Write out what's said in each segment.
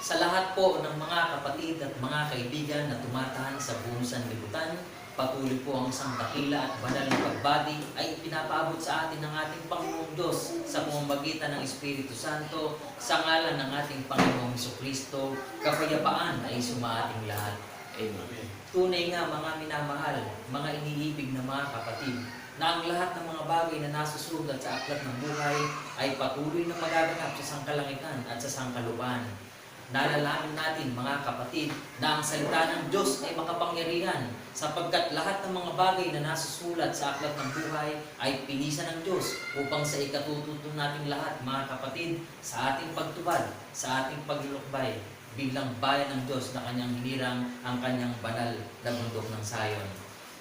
Sa lahat po ng mga kapatid at mga kaibigan na tumatahan sa buong sanlibutan, patuloy po ang isang dakila at banal na pagbati ay pinapaabot sa atin ng ating Panginoong Diyos sa pamamagitan ng Espiritu Santo sa ngalan ng ating Panginoong Jesucristo. Kapayapaan ay sumaating lahat. Amen. Tunay nga mga minamahal, mga iniibig na mga kapatid, na ang lahat ng mga bagay na nasusulat sa aklat ng buhay ay patuloy na magaganap sa sangkalangitan at sa sangkalupaan. Nalalaman natin mga kapatid na ang salita ng Diyos ay makapangyarihan sapagkat lahat ng mga bagay na nasusulat sa aklat ng buhay ay pinisan ng Diyos upang sa ikatututo nating lahat mga kapatid sa ating pagtubad, sa ating paglulukbay bilang bayan ng Diyos na kanyang hinirang ang kanyang banal na bundok ng Sayon.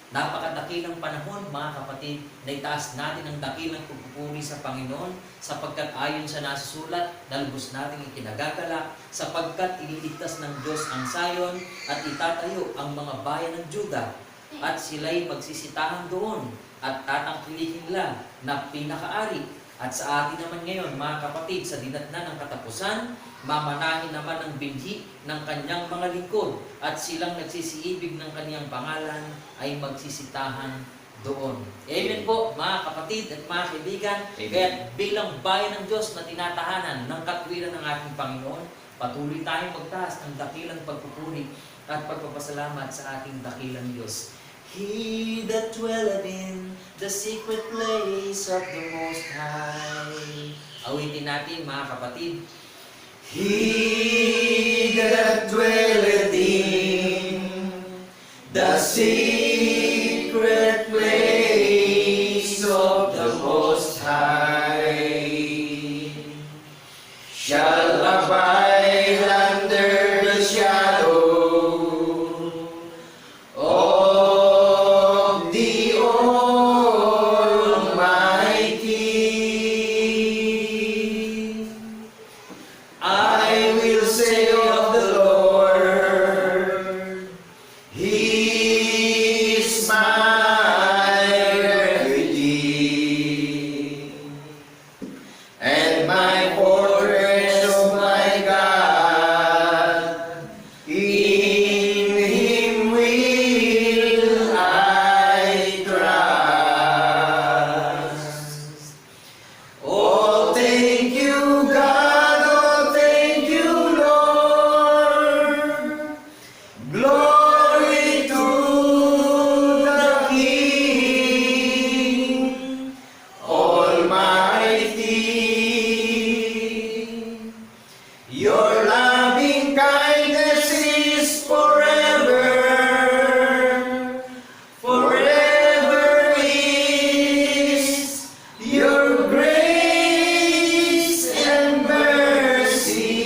Napakadakilang panahon mga kapatid na itaas natin ang dakilang pagpupuri sa Panginoon sapagkat ayon sa nasusulat na lubos nating ikinagagalak sapagkat ililigtas ng Diyos ang Sayon at itatayo ang mga bayan ng Juda at sila'y magsisitahan doon at tatangkilikin nila na pinakaari. At sa atin naman ngayon mga kapatid sa dinatnan ng katapusan, mamanahin naman ang binhi ng kanyang mga lingkod at silang nagsisiibig ng kanyang pangalan ay magsisitahan doon. Amen po mga kapatid at mga kaibigan. Kaya bilang bayan ng Diyos na tinatahanan ng katwiran ng ating Panginoon, patuloy tayong magtaas ng dakilang pagpupuri at pagpapasalamat sa ating dakilang Diyos. He that dwelleth in the secret place of the Most High. Awitin natin mga kapatid. He that dwelleth in the secret place of the Most High shall abide under the shadow of the Almighty. I will say of the Lord, He is my refuge and my fortress of my God. In Him will I trust. Oh, thank you, God. Oh, thank you, Lord. Glory to the King Almighty. Your loving kindness is forever. Forever is your grace and mercy.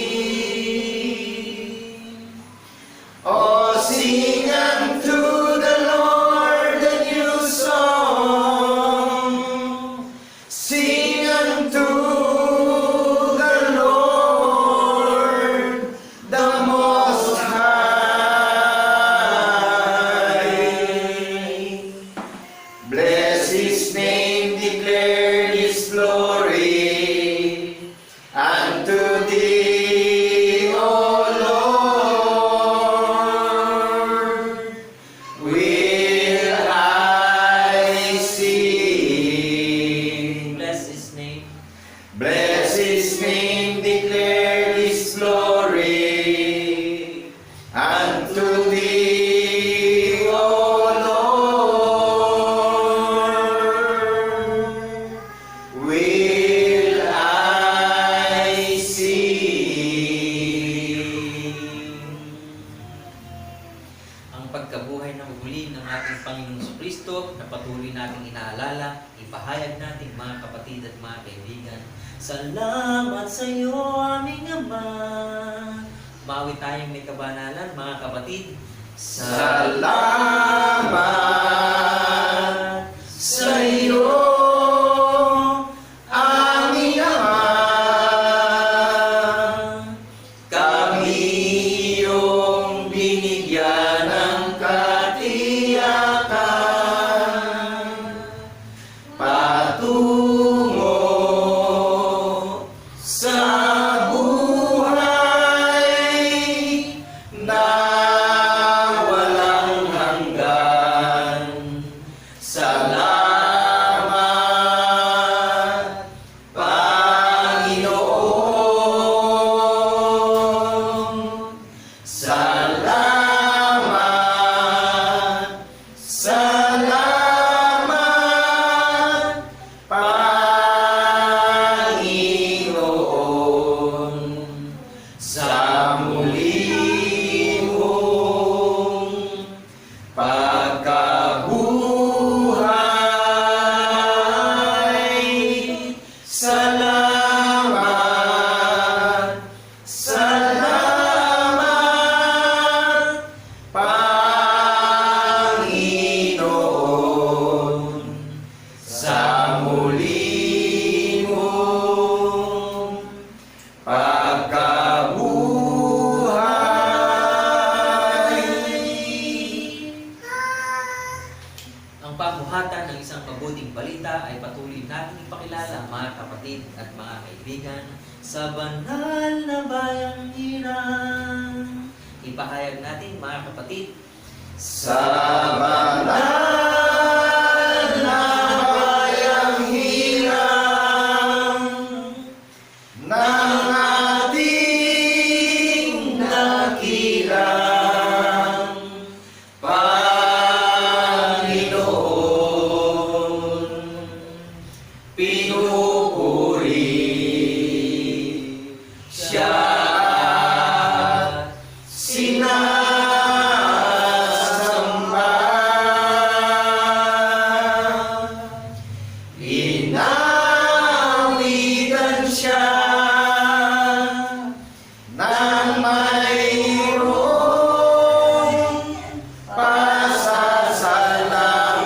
Oh, sing unto the Lord a new song. Sing unto the Lord, the Most High. Bless His name, declare His glory unto Thee, O Lord, will I sing. Bless His name. Bless His name, declare His glory unto Thee, O Lord, will I sing. Ang pagkabuhay na muli ng ating Panginoong Jesucristo na patuloy nating inaalala, ipahayag natin mga kapatid at mga kaibigan. Salamat sa iyo aming Ama. Mawi tayong may kabanalan mga kapatid. Salamat sa iyo, aming Ama. Kami iyong binigyan ng katiyakan patungo sa buhay. pamuhatan ng isang mabuting balita ay patuloy natin ipakilala, mga kapatid at mga kaibigan, sa banal na bayang hirang. Ipahayag natin, mga kapatid, Sa banal na bayang hirang ng ating nakilang Panginoon, pinupuri siya at sinasamba. Inawitan siya ng mayroong pasasalamat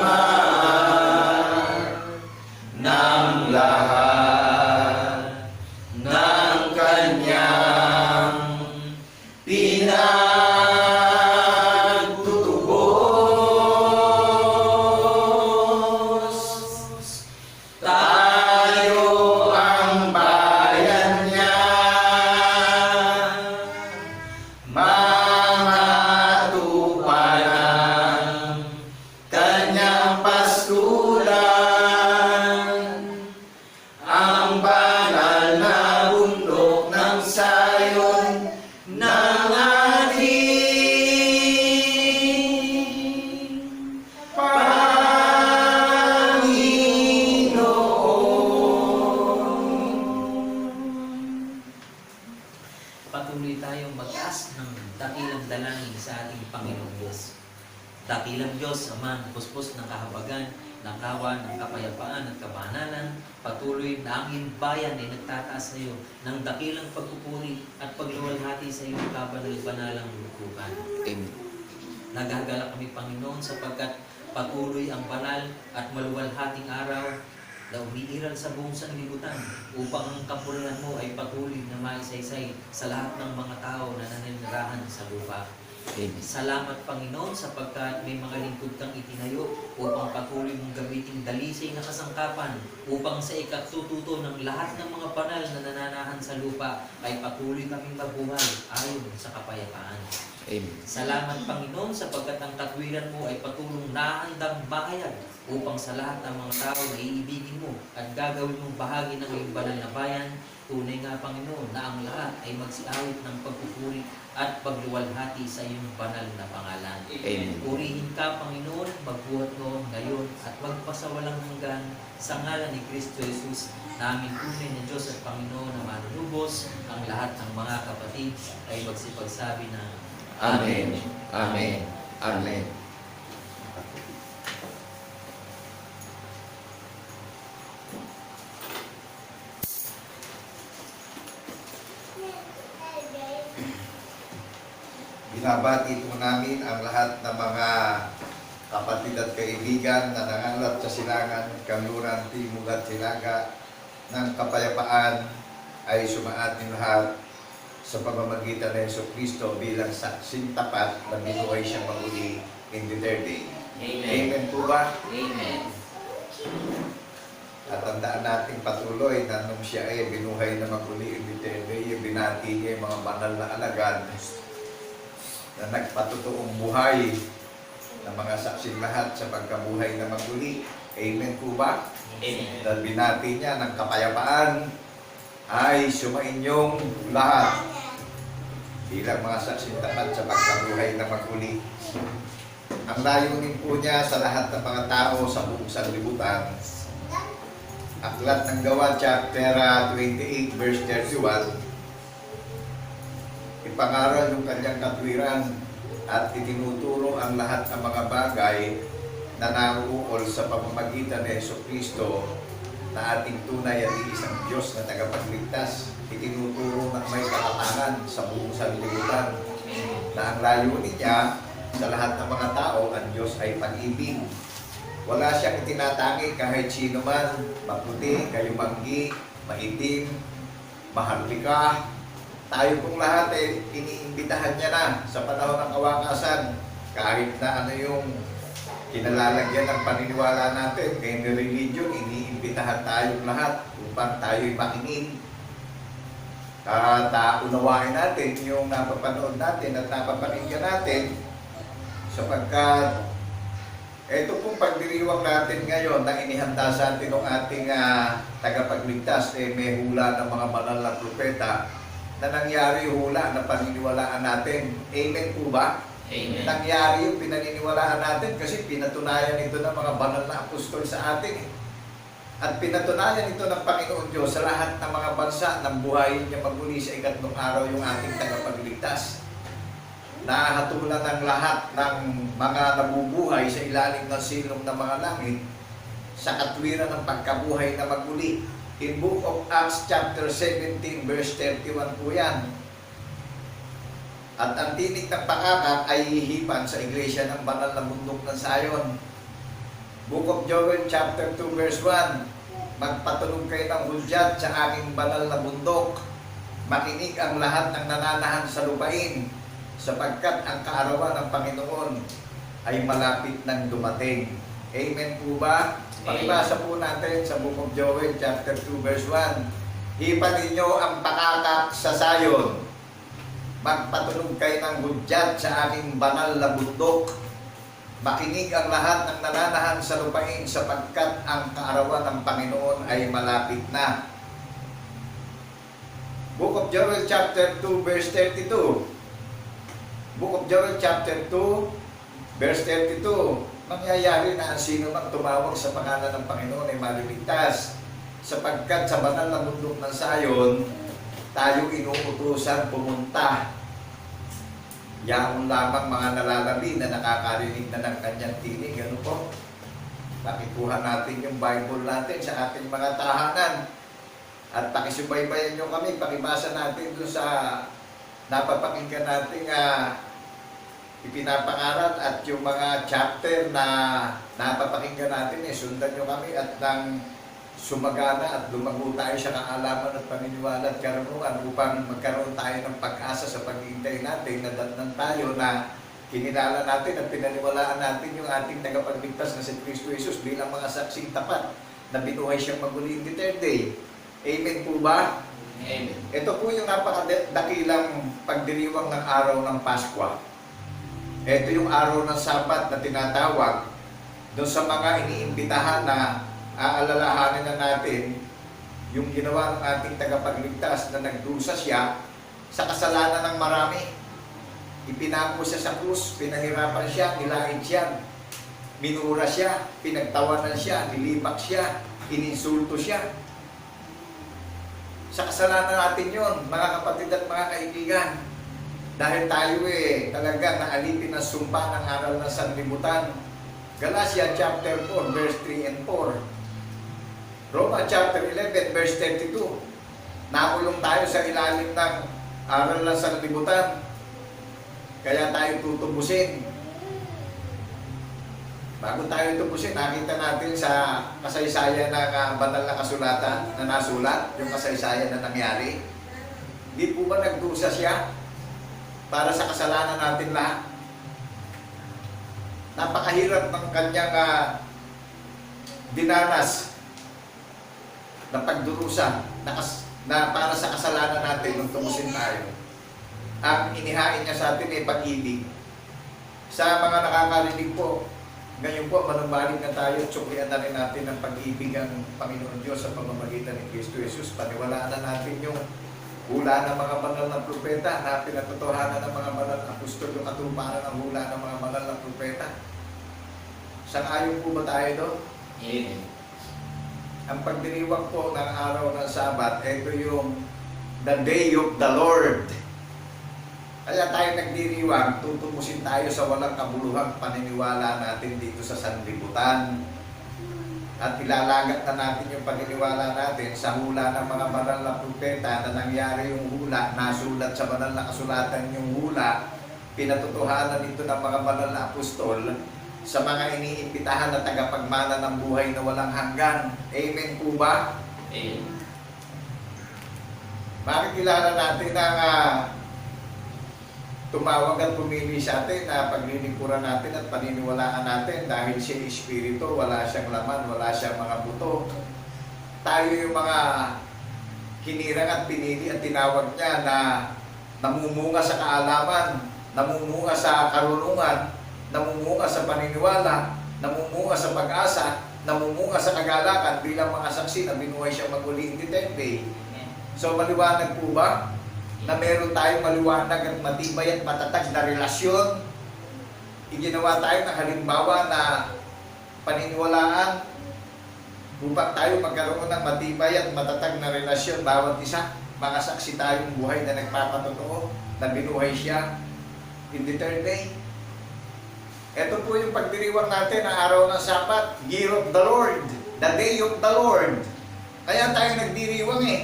ng lahat ng kanyang pinagtutubos. Tayo ang bayan niya, mga tuparan kanyang pastulan, ang banal na bundok ng Sayon ng ating Panginoon. patuloy tayong mag-ask ng dakilang dalangin sa ating Panginoong Diyos. Dakilang Diyos, Ama, puspos ng kahabagan, ng kawan, ng kapayapaan at kabanalan, patuloy na ang iyong bayan ay nagtataas sa iyo ng dakilang pagpupuri at pagluwalhati sa iyong kabanal-banalang lukukan. Amen. Nagagala kami, Panginoon, sapagkat patuloy ang banal at maluwalhating araw na umiiral sa buong sanlibutan upang ang kapurihan mo ay patuloy na maisaysay sa lahat ng mga tao na naninirahan sa lupa. Amen. Salamat, Panginoon, sapagkat may mga lingkod kang itinayo upang patuloy mong gamitin dalisay na kasangkapan upang sa ikatututo ng lahat ng mga banal na nananahan sa lupa ay patuloy kaming mabuhay ayon sa kapayapaan. Amen. Salamat, Panginoon, sapagkat ang katwiran mo ay patulong nahandang mahayag upang sa lahat ng mga tao na iibigin mo at gagawin mong bahagi ng iyong banal na bayan. Tunay nga, Panginoon, na ang lahat ay magsiawit ng pagpupuri at pagluwalhati sa iyong banal na pangalan. Amen. Purihin ka, Panginoon, magbuhat noon, ngayon, at magpasawalang hanggan sa ngalan ni Kristo Jesus, na aming tunay na Diyos at Panginoon na manunubos. Ang lahat ng mga kapatid ay magsipagsabi na Amen. Amen. Amen. Binabati po namin ang lahat ng mga kapatid at kaibigan na nangangalat sa silangan, kanluran, timog at silaga ng kapayapaan ay sumaating lahat sa pamamagitan ng Jesucristo bilang saksing tapat na binuhay siyang maguli in the third day. Amen. Amen po ba? Amen. At tandaan natin patuloy na nung siya ay binuhay na maguli in the third day, binati niya yung mga banal na alagad na nagpatutuong buhay ng mga saksing lahat sa pagkabuhay na maguli. Amen po ba? Amen. Dahil binati niya ng kapayapaan ay sumainyong lahat bilang mga saksing tapat sa pagkabuhay na maguli. Ang layunin po niya sa lahat ng mga tao sa buong sanlibutan. Aklat ng Gawa, chapter 28, verse 31, ipangaral yung kanyang katwiran at itinuturo ang lahat ng mga bagay na nauukol sa pamamagitan ni Jesucristo na ating tunay at iisang Diyos na tagapagligtas. Itinuturo na may katatangan sa buong sanlibutan na ang layunin niya sa lahat ng mga tao, ang Diyos ay pag-ibig. Wala siyang itinatangi kahit sino man, maputi, kayumanggi, maitim, maharlika. Tayo pong lahat ay iniimbitahan niya na sa panahon ng kawakasan, kahit na ano yung kinalalagyan ng paniniwala natin. Kaya ng religion, iniimbitahan tayong lahat upang tayo'y makinig. At unawain natin yung napapanood natin at napapakinggan natin, sapagkat ito pong pagdiriwang natin ngayon na inihanda sa atin ng ating tagapagligtas, may hula ng mga banal na propeta na nangyari hula na paniniwalaan natin. Amen po ba? Amen. Nangyari yung pinaniniwalaan natin kasi pinatunayan ito ng mga banal na apostol sa atin. At pinatunayan ito ng Panginoon Diyos sa lahat ng mga bansa ng buhayin niya magmuli sa ikatlong araw yung ating tagapagligtas. Nahatulan ng lahat ng mga nabubuhay sa ilalim ng silong ng mga langit sa katwiran ng pagkabuhay na magmuli. In Book of Acts chapter 17 verse 31 po yan. At ang tinig ng pakakak ay hihipan sa iglesia ng banal na bundok ng Sayon. Book of Joel chapter 2 verse 1. Magpatulog kayo ng hudyat sa aking banal na bundok. Makinig ang lahat ng nananahan sa lupain, sapagkat ang kaarawan ng Panginoon ay malapit nang dumating. Amen po ba? Pakibasa po natin sa Book of Joel chapter 2 verse 1. Hipan ninyo ang pakakak sa Sayon. Magpatulog kayo ng hudyat sa aking banal na bundok. Makinig ang lahat ng nananahan sa lupain, sapagkat ang kaarawan ng Panginoon ay malapit na. Book of Joel chapter 2 verse 32. Book of Joel chapter 2 verse 32. Mangyayari na ang sino mang tumawag sa pangalan ng Panginoon ay maliligtas, sapagkat sa banal na bundok ng Sayon tayo inuutusan pumunta. Yaon lamang mga nalalabi na nakakarinig na ng kanyang tinig. Ano po? Pakikuha natin yung Bible natin sa ating mga tahanan. At pakisubaybayan nyo kami, pakibasa natin doon sa napapakinggan natin ipinapangaral at yung mga chapter na napapakinggan natin, sundan nyo kami at nang sumagana at lumago tayo sa kaalaman at paniniwala at karunungan upang magkaroon tayo ng pag-asa sa paghihintay natin na datnan tayo na kinilala natin at pinaniwalaan natin yung ating tagapagligtas na si Kristo Jesus bilang mga saksing tapat na binuhay siyang maguli in the third day. Amen po ba? Amen. Ito po yung napakadakilang pagdiriwang ng araw ng Paskwa. Ito yung araw ng Sabat na tinatawag doon sa mga iniimbitahan na aalalahanin na natin yung ginawa ng ating tagapagligtas na nagdusa siya sa kasalanan ng marami. Ipinako siya sa krus, pinahirapan siya, nilain siya, minura siya, pinagtawanan siya, nilipak siya, ininsulto siya. Sa kasalanan natin yon, mga kapatid at mga kaibigan. Dahil tayo talaga naalipin ng sumpa ng aral ng sanlibutan. Galatia chapter 4 verse 3 and 4. Roma chapter 11 verse 32. Nakulong tayo sa ilalim ng aral ng sanlibutan. Kaya tayo tutubusin. Bago tayo tubusin, nakita natin sa kasaysayan ng banal na kasulatan na nasulat, yung kasaysayan na nangyari. Hindi po ba nagdusa siya para sa kasalanan natin lahat? Napakahirap ng kanyang dinanas na pagdurusa na para sa kasalanan natin nung tumusin tayo. Ang inihain niya sa atin ay pag-ibig. Sa mga nakakarinig po, ngayon po, manumbalik na tayo at suklian na rin natin ang pag-ibig ng Panginoon Diyos sa pamamagitan ni Kristo Jesus. Paniwalaan na natin yung hula ng mga banal na propeta na pinatotohanan ng mga banal na apostol, yung katuparan ng hula ng mga banal na propeta. Sang-ayon po ba tayo doon? Amen. Ang pagdiriwang po ng araw ng Sabat, ito yung the day of the Lord. Kaya tayo nagdiriwang, tutubusin tayo sa walang kabuluhang paniniwala natin dito sa sanlibutan. At ilalagat na natin yung paniniwala natin sa hula ng mga banal na propeta na nangyari yung hula, nasulat sa banal na kasulatan yung hula, pinatotohanan ito ng mga banal na apostol sa mga iniimbitahan na tagapagmana ng buhay na walang hanggan. Amen po ba? Amen. Makikilala natin ang tumawag at pumili sa atin na paglilingkuran natin at paniniwalaan natin dahil siya espiritu, wala siyang laman, wala siyang mga buto. Tayo yung mga hinirang at pinili at tinawag niya na namumunga sa kaalaman, namumunga sa karunungan, namumunga sa paniniwala, namumunga sa pag-asa, namumunga sa kagalakan bilang mga saksi na binuhay siya maguli in the 10th day. So maliwanag po ba na meron tayong maliwanag at matibay at matatag na relasyon? Iginawa tayo ng halimbawa na paniniwalaan upang tayo magkaroon ng matibay at matatag na relasyon bawat isa. Mga saksi tayong buhay na nagpapatotoo na binuhay siya in the 3rd day. Ito po yung pagdiriwang natin ng araw ng Sabat, Year of the Lord, the Day of the Lord. Kaya tayo nagdiriwang eh.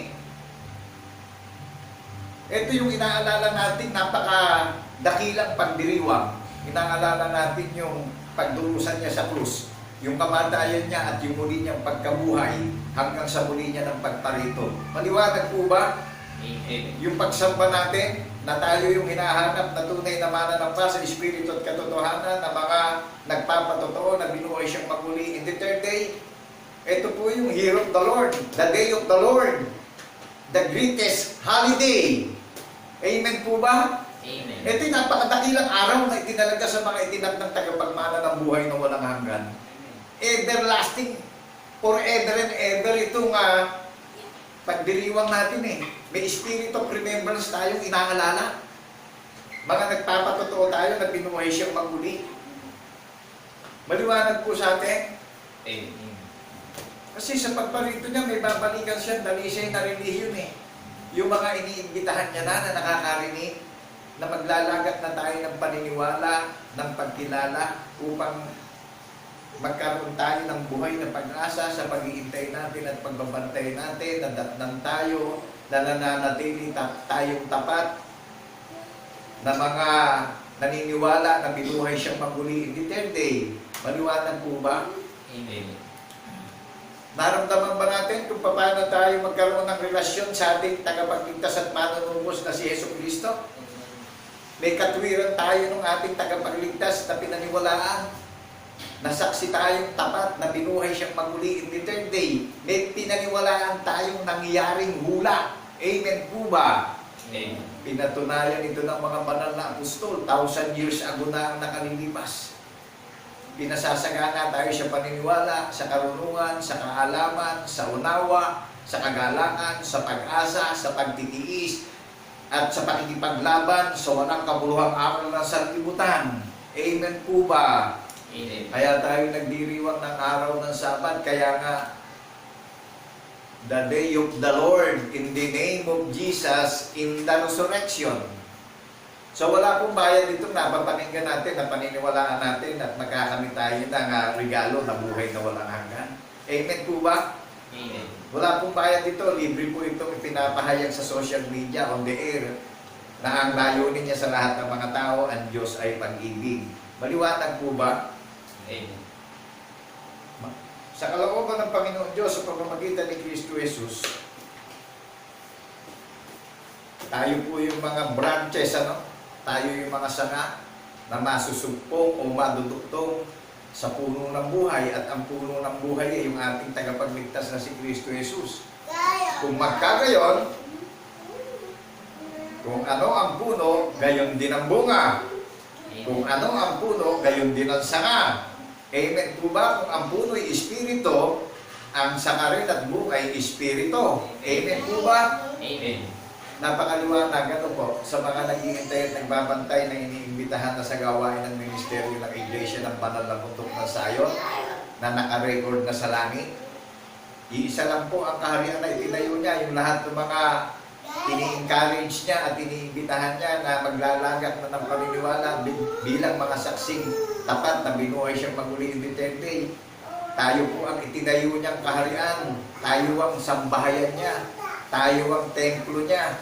Ito yung inaalala natin, napaka-dakilang pagdiriwang. Inaalala natin yung pagdurusan niya sa krus, yung kamatayan niya at yung muli niyang pagkabuhay hanggang sa muli niya ng pagparito. Maliwanag po ba? Yung pagsamba natin, na tayo yung hinahanap na tunay na mananampa sa Espiritu at katotohanan na mga nagpapatotoo na binuhay siyang maguli in the 3rd day. Ito po yung Year of the Lord, the Day of the Lord, the greatest holiday. Amen po ba? Amen. Ito yung napakadakilang araw na itinalaga sa mga itinag ng tagapagmana ng buhay na walang hanggan. Everlasting, forever and ever itong pagdiriwang natin eh. May spirit of remembrance tayong inaalala. Mga nagpapatotoo tayo na binuhay siyang maguli. Maliwanag po sa atin. Amen. Kasi sa pagparito niya, may babalikan siya, dalisay na relihiyon eh. Yung mga iniimbitahan niya na nakakarinig, na maglalagat na tayo ng paniniwala, ng pagkilala, upang magkaroon tayo ng buhay na pag-asa sa pag-iintay natin at pagbabantay natin, na datnan tayo, na nananatili tayong tapat, na mga naniniwala na binuhay siyang maguli in the 3rd day. Maliwanag po ba? Amen. Naramdaman ba natin kung paano tayo magkaroon ng relasyon sa ating tagapagligtas at manunubos na si Jesucristo? May katwiran tayo ng ating tagapagligtas na pinaniwalaan. Nasaksi tayong tapat na binuhay siyang maguli in the 3rd day. May pinaniwalaan tayong nangyaring hula. Amen po ba? Amen. Pinatunayan ito ng mga banal na apostol. 1,000 years ago na ang nakalilipas. Pinasasagana tayo sa paniniwala, sa karunungan, sa kaalaman, sa unawa, sa kagalakan, sa pag-asa, sa pagtitiis, at sa pakikipaglaban sa walang kabuluhang aral ng sanlibutan. Amen po ba? Amen. Kaya tayo nagdiriwang ng araw ng Sabat, kaya nga, the day of the Lord, in the name of Jesus, in the resurrection. So wala pong bayad dito na papakinggan natin, na paniniwalaan natin at magkakamit tayo ng regalo na buhay na walang hanggan. Amen po ba? Amen. Wala pong bayad dito, libre po itong ipinapahayag sa social media, on the air, na ang layunin niya sa lahat ng mga tao, ang Diyos ay pag-ibig. Maliwanag po ba? Amen. Sa kalooban ng Panginoon Diyos sa pamamagitan ni Kristo Jesus, tayo po yung mga branches, tayo yung mga sanga na masusugpong o maduduktong sa puno ng buhay, at ang puno ng buhay ay yung ating tagapagligtas na si Kristo Jesus. Kung magkagayon, kung ano ang puno, gayon din ang bunga. Kung ano ang puno, gayon din ang sanga. Amen po ba? Kung ang puno ay espiritu, ang sanga rin at bunga ay espiritu. Amen po ba? Amen. Napakaliwanag ano po sa mga naghihintay at nagbabantay na iniimbitahan na sa gawain ng ministeryo ng Iglesia ng Banal na Putok ng Sayon na nakarecord na sa langit. Iisa lang po ang kaharian na itinayo niya, yung lahat ng mga ini-encourage niya at iniimbitahan niya na maglalagak na ng paniniwala bilang mga saksing tapat na binuhay siyang maguli in the 10th day. Tayo po ang itinayo niyang kaharian, tayo ang sambahayan niya, tayo ang templo niya,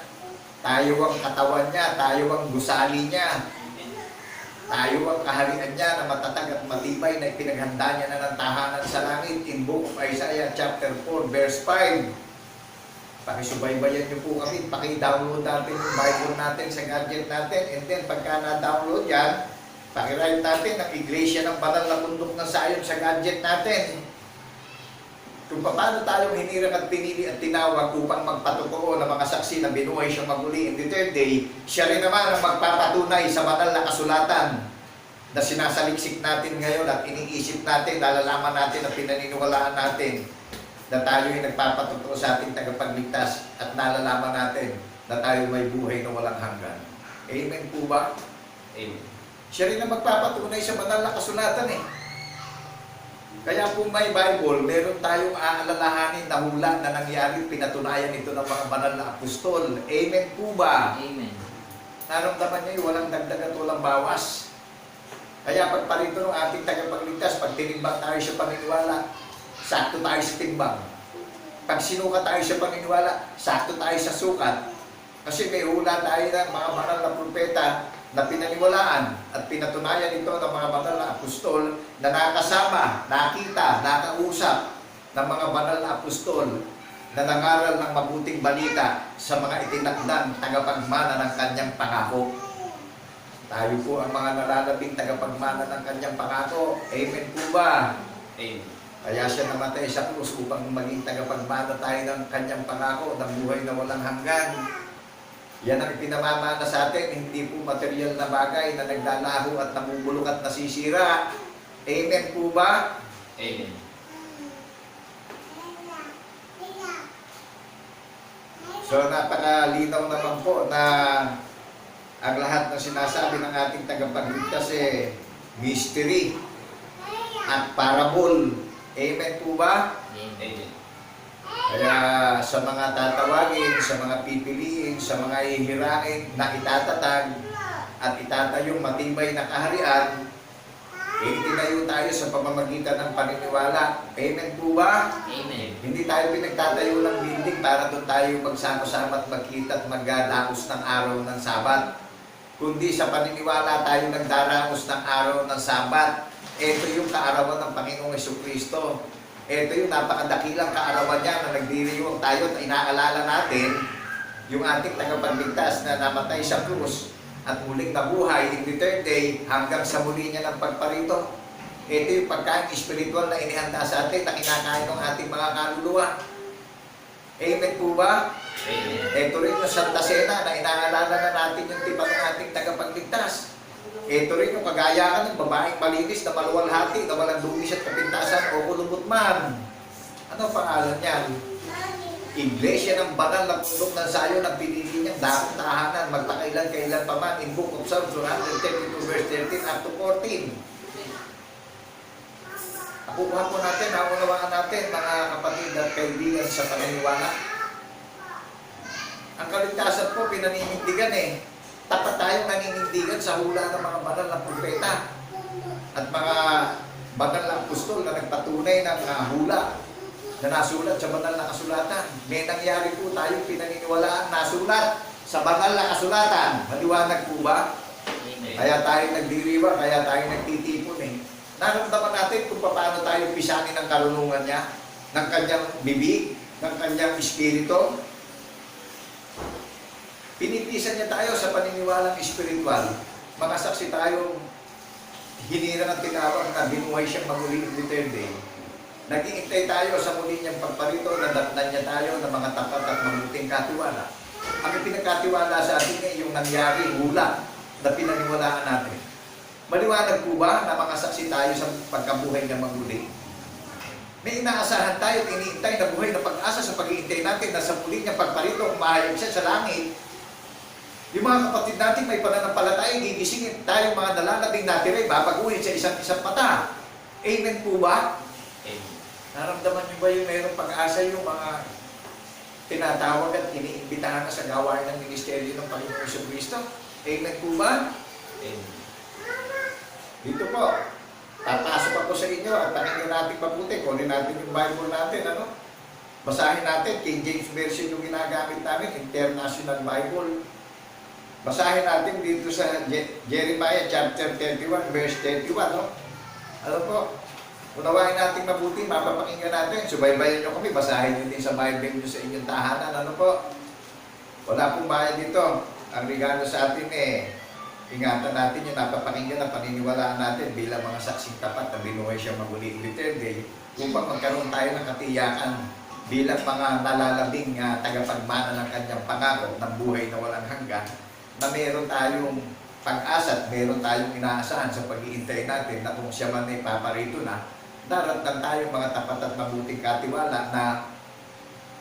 tayo ang katawan niya, tayo ang gusali niya, tayo ang kaharian niya na matatag at matibay na ipinaghanda niya na ng tahanan sa langit in Book of Isaiah chapter 4 verse 5. Pakisubaybayan niyo po kami, paki-download natin yung Bible natin sa gadget natin, and then pagka na-download yan, paki-write natin ang Iglesia ng Banal na Bundok ng Sayon sa gadget natin. Kung paano tayo hinirang at pinili at tinawag upang magpatotoo ng mga saksi na binuhay siyang maguli in the third day, siya rin naman ang magpapatunay sa banal na kasulatan na sinasaliksik natin ngayon at iniisip natin, nalalaman natin at pinaniniwalaan natin na tayo ay nagpapatotoo sa ating tagapagligtas at nalalaman natin na tayo may buhay na walang hanggan. Amen po ba? Amen. Siya rin ang magpapatunay sa banal na kasulatan eh. Kaya kung may Bible, meron tayong aalalahanin na hula na nangyari, pinatunayan ito ng mga banal na apostol. Amen po ba? Amen. Naramdaman niyo, walang dagdag at walang bawas. Kaya pagparito ng ating tagapagligtas, pag tinimbang tayo sa paniniwala, sakto tayo sa timbang. Pag sinukat tayo sa paniniwala, sakto tayo sa sukat. Kasi may hula tayo ng mga banal na propeta na pinaniwalaan at pinatunayan ito ng mga banal na apostol na nakasama, nakita, nakausap ng mga banal na apostol na nangaral ng mabuting balita sa mga itinakdang tagapagmana ng kanyang pangako. Tayo po ang mga nalalabing tagapagmana ng kanyang pangako. Amen po ba? Amen. Kaya siya namatay sa krus upang maging tagapagmana tayo ng kanyang pangako ng buhay na walang hanggan. Yan ang pinamamana sa atin, hindi po material na bagay na naglalaho at namubulok at nasisira. Amen po ba? Amen. So napakalinaw naman po na ang lahat ng sinasabi ng ating tagapagligtas mystery at parable. Amen po ba? Amen. Kaya sa mga tatawagin, sa mga pipiliin, sa mga hihirain na itatatag at itatayong matibay na kaharian, itinayo tayo sa pamamagitan ng paniniwala. Amen po ba? Amen. Hindi tayo pinagtatayo ng building para doon tayo magsama-sama at magkita at magdaraos ng araw ng Sabat. Kundi sa paniniwala tayo nagdaraos ng araw ng Sabat. Ito yung kaarawan ng Panginoong Jesucristo. Ito yung napakadakilang kaarawan niya na nagdiriwang tayo at inaalala natin yung ating tagapagligtas na namatay sa krus at muling nabuhay in the third day hanggang sa muli niya ng pagparito. Ito yung pagkain espiritual na inihanda sa atin na kinakain ng ating mga kaluluwa. Amen po ba? Amen. Ito rin yung Santa Cena na inaalala na natin yung tipan ng ating tagapagligtas. Ito rin yung kagayahan ng babaeng malinis na maluwalhati na walang dungis at kapintasan o kulubot man. Ano ang pangalan niyan? Iglesia ng Banal na Bundok ng Sayon ang pinili niyang dakong tahanan magpakailan-kailan pa man in Book of Psalms 132 verse 13 up to 14. Nakukuha po natin, naunawaan natin mga kapatid at kaibigan sa paniniwala. Ang kaligtasan po pinaninindigan Tapat tayong naninindigan sa hula ng mga banal na propeta at mga banal na apostol na nagpatunay ng hula na nasulat sa banal na kasulatan. May nangyari po tayong pinaniniwalaan nasulat sa banal na kasulatan. Maliwanag po ba? Amen. Kaya tayo nagdiriwa, kaya tayo nagtitipon Naramdaman natin kung paano tayo pisanin ng karunungan niya, ng kanyang bibig, ng kanyang espiritu. Pinipisan niya tayo sa paniniwalang espiritual. Makasaksi tayong hinira ng tinawag na binuhay siyang maguli in the third day. Nag-iintay tayo sa muli niyang pagparito, nadatnan niya tayo ng mga tapat at mabuting katiwala. Ang pinagkatiwala sa atin yung nangyari, hula, na pinaniwalaan natin. Maliwanag po ba na makasaksi tayo sa pagkabuhay na maguli? May inaasahan tayo at iniintay na buhay na pag-asa sa pag-iintay natin na sa muli niyang pagparito, kumahayag siya sa langit. Yung mga kapatid natin may pananampalataya, gigisingin tayong mga nalalabing natire, babaguhin sa isang mata. Amen po ba? Amen. Naramdaman niyo ba yung mayroong pag-asa yung mga tinatawag at iniimbitahan na sa gawain ng ministeryo ng Panginoong Jesucristo? Amen po ba? Amen. Dito po, papasok ako sa inyo at pakinggan natin mabuti. Kunin natin yung Bible natin, Basahin natin, King James Version yung ginagamit namin, International Bible. Basahin natin dito sa Jeremiah chapter 31, verse 31, Ano po? Unawain natin mabuti, mapapakinggan natin. Subaybayan nyo kami, basahin nyo din sa Bible nyo sa inyong tahanan. Ano po? Wala pong bayad dito. Ang regalo sa atin ingatan natin yung napapakinggan na paniniwalaan natin bilang mga saksing tapat na binuhay siya maguli in the third day upang magkaroon tayo ng katiyakan bilang mga nalalabing tagapagmana ng kanyang pangako ng buhay na walang hanggan, na meron tayong pag-asa at meron tayong inaasahan sa pag-iintay natin na kung siya man ay paparito na, daratnan tayong mga tapat at mabuting katiwala na